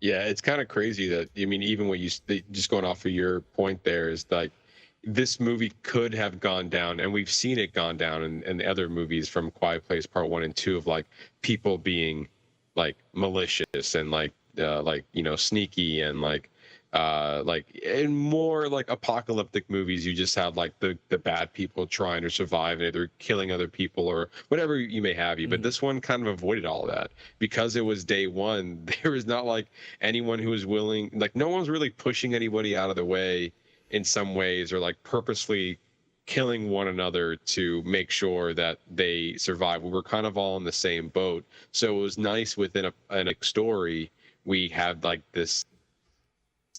Yeah, it's kind of crazy that, even when just going off of your point there, is like, this movie could have gone down, and we've seen it gone down in the other movies from Quiet Place Part 1 and 2, of like people being like malicious and sneaky, and in more like apocalyptic movies, you just have like the bad people trying to survive and either killing other people or whatever you may have you. But this one kind of avoided all that, because it was day one. There was not like anyone who was willing, like no one was really pushing anybody out of the way in some ways, or like purposely killing one another to make sure that they survive. We were kind of all in the same boat. So it was nice within a story. We had like this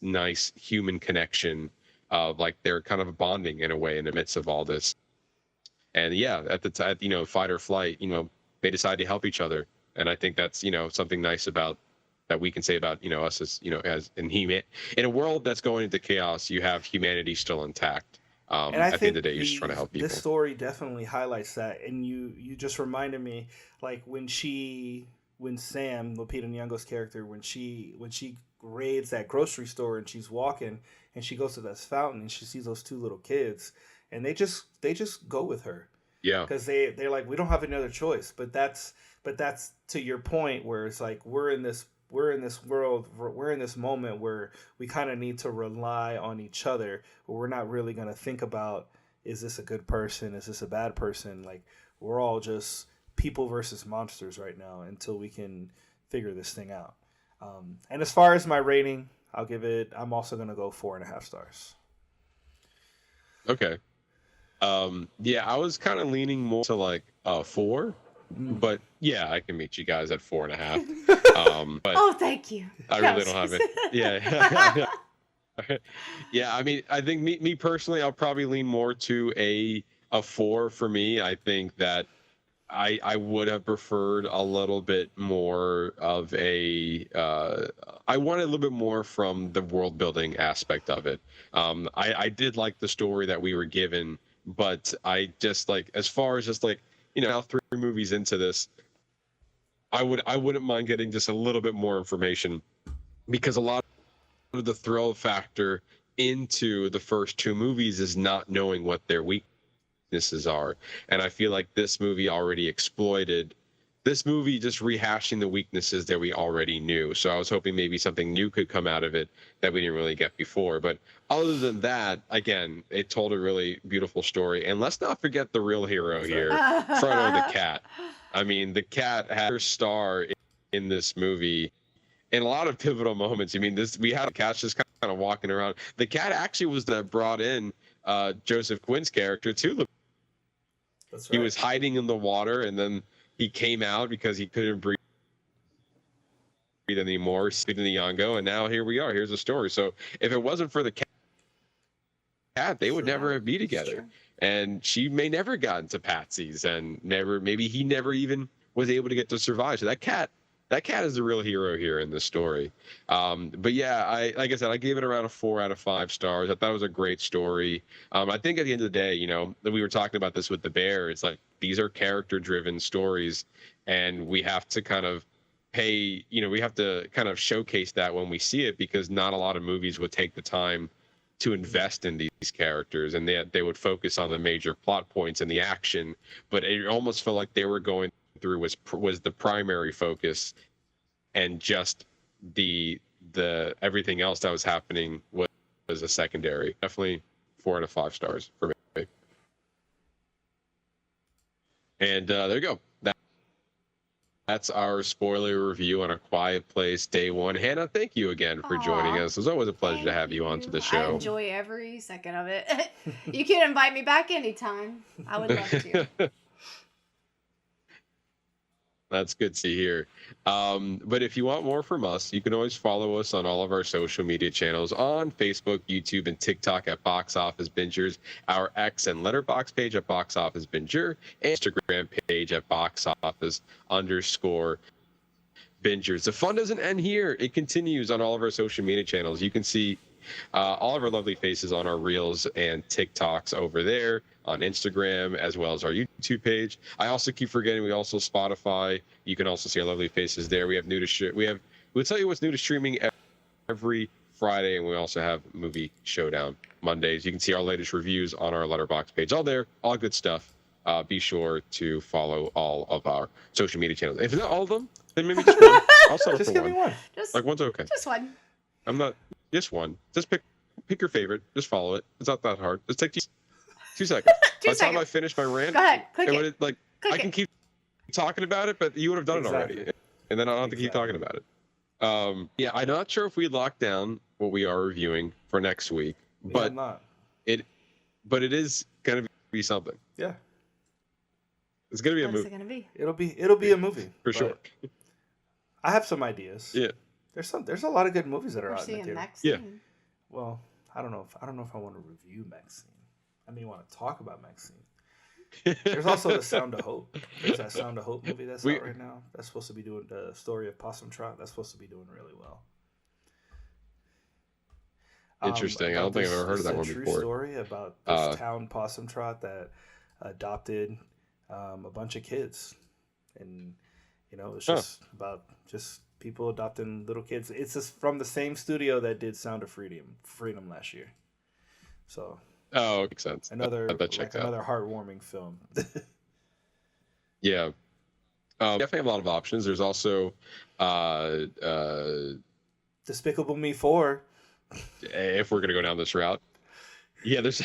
nice human connection of like they're kind of bonding in a way in the midst of all this. And at the time, fight or flight, they decide to help each other. And I think that's, something nice about that we can say about, us as, as in a world that's going into chaos, you have humanity still intact. And I at the end of the day, you're just trying to help people. This story definitely highlights that. And you just reminded me, like when Sam, Lupita Nyong'o's character, when she raids that grocery store and she's walking and she goes to this fountain and she sees those 2 little kids, and they just go with her. Yeah. Because they're like, we don't have another choice. But that's to your point, where it's like we're in this world, we're in this moment where we kind of need to rely on each other, where we're not really going to think about, is this a good person? Is this a bad person? Like, we're all just people versus monsters right now until we can figure this thing out. And as far as my rating, I'm also gonna go 4.5 stars. Okay. Yeah, I was kind of leaning more to like 4, but yeah, I can meet you guys at 4.5. But Oh, thank you. I really don't have it. Yeah. Yeah, I mean, I think me personally, I'll probably lean more to a 4 for me. I think that I would have preferred a little bit more of a I wanted a little bit more from the world building aspect of it. I did like the story that we were given, but I just like, as far as just like, now 3 movies into this, I wouldn't mind getting just a little bit more information, because a lot of the thrill factor into the first 2 movies is not knowing what their weaknesses are. And I feel like this movie already exploited this movie, just rehashing the weaknesses that we already knew. So I was hoping maybe something new could come out of it that we didn't really get before. But other than that, again, it told a really beautiful story. And let's not forget the real hero here, Frodo the cat. I mean, the cat had her star in this movie in a lot of pivotal moments. I mean, we had a cat just kind of walking around. The cat actually was that brought in Joseph Quinn's character too. That's right. He was hiding in the water, and then he came out because he couldn't breathe anymore, Lupita Nyong'o, and now here we are. Here's the story. So if it wasn't for the cat, they would never be together. And she may never got into Patsy's, and maybe he never even was able to get to survive. So that cat is the real hero here in this story. But yeah, like I said, I gave it around a 4 out of 5 stars. I thought it was a great story. I think at the end of the day, we were talking about this with The Bear. It's like, these are character-driven stories, and we have to kind of we have to kind of showcase that when we see it, because not a lot of movies would take the time to invest in these characters, and they would focus on the major plot points and the action, but it almost felt like they were going through was the primary focus, and just the everything else that was happening was a secondary. Definitely 4 out of 5 stars for me. And there you go. That's our spoiler review on A Quiet Place Day 1. Hannah, thank you again for joining us. It's always a pleasure to have you onto the show. I enjoy every second of it. You can invite me back anytime. I would love to. That's good to hear. But if you want more from us, you can always follow us on all of our social media channels on Facebook, YouTube, and TikTok at Box Office Bingers, our X and Letterboxd page at Box Office Binger, and Instagram page at _bingers. The fun doesn't end here. It continues on all of our social media channels. You can see all of our lovely faces on our Reels and TikToks over there, on Instagram, as well as our YouTube page. I also keep forgetting we also Spotify. You can also see our lovely faces there. We have we'll tell you what's new to streaming every Friday, and we also have Movie Showdown Mondays. You can see our latest reviews on our Letterboxd page. All there, all good stuff. Be sure to follow all of our social media channels. If not all of them, then maybe just one. I'll settle Just for give one. me one. Like one's okay. Just one. I'm not just one. Just pick your favorite. Just follow it. It's not that hard. Just take 2 seconds. By the time I finish my rant, Go ahead, click it. I can keep talking about it, but you would have done it already, and then I don't have to keep talking about it. Yeah, I'm not sure if we locked down what we are reviewing for next week, but it is gonna be something. Yeah, it's gonna be a What is movie. it gonna be? It'll be a movie For sure. I have some ideas. Yeah. There's a lot of good movies that are We're out in the seeing theater. Maxine. Well, I don't know if I want to review Maxine. I may want to talk about Maxine. There's also The Sound of Hope. There's that Sound of Hope movie that's out right now. That's supposed to be doing the story of Possum Trot. That's supposed to be doing really well. Interesting. I don't think I've ever heard of that one before. It's a before. true story about this town Possum Trot that adopted a bunch of kids, and it's just about just people adopting little kids. It's just from the same studio that did Sound of Freedom last year. So. Oh, makes sense. Another that another heartwarming film. Yeah. Definitely have a lot of options. There's also Despicable Me 4. If we're gonna go down this route. Yeah, there's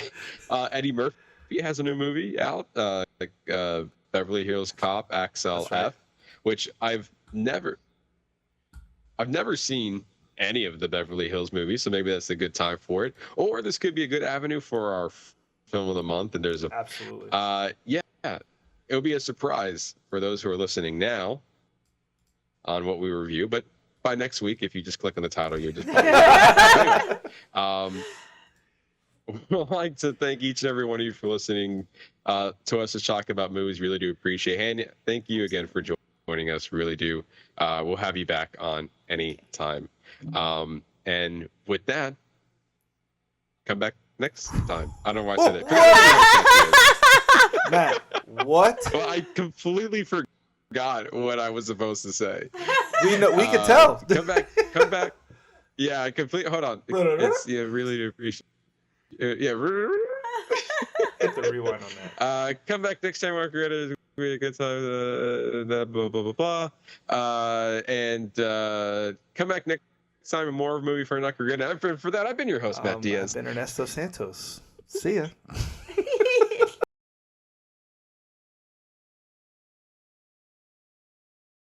Eddie Murphy has a new movie out, Beverly Hills Cop XLF, which I've never I've never seen any of the Beverly Hills movies, so maybe that's a good time for it. Or this could be a good avenue for our film of the month. And there's a Absolutely. yeah, it'll be a surprise for those who are listening now on what we review. But by next week, if you just click on the title, you're just anyway, we'd like to thank each and every one of you for listening to us to talk about movies. Really do appreciate it. And thank you again for joining us. Really do. We'll have you back on any time. And with that, come back next time. I don't know why I said that. Matt, what? Well, I completely forgot what I was supposed to say. We can tell. Come back. Yeah, hold on. It's really do appreciate. Yeah. Hit the rewind on that. Come back next time. Mark, it's a good time. Blah blah blah. And come back next time and more movie for not regret. For that, I've been your host, Matt Diaz. I've been Ernesto Santos. See ya.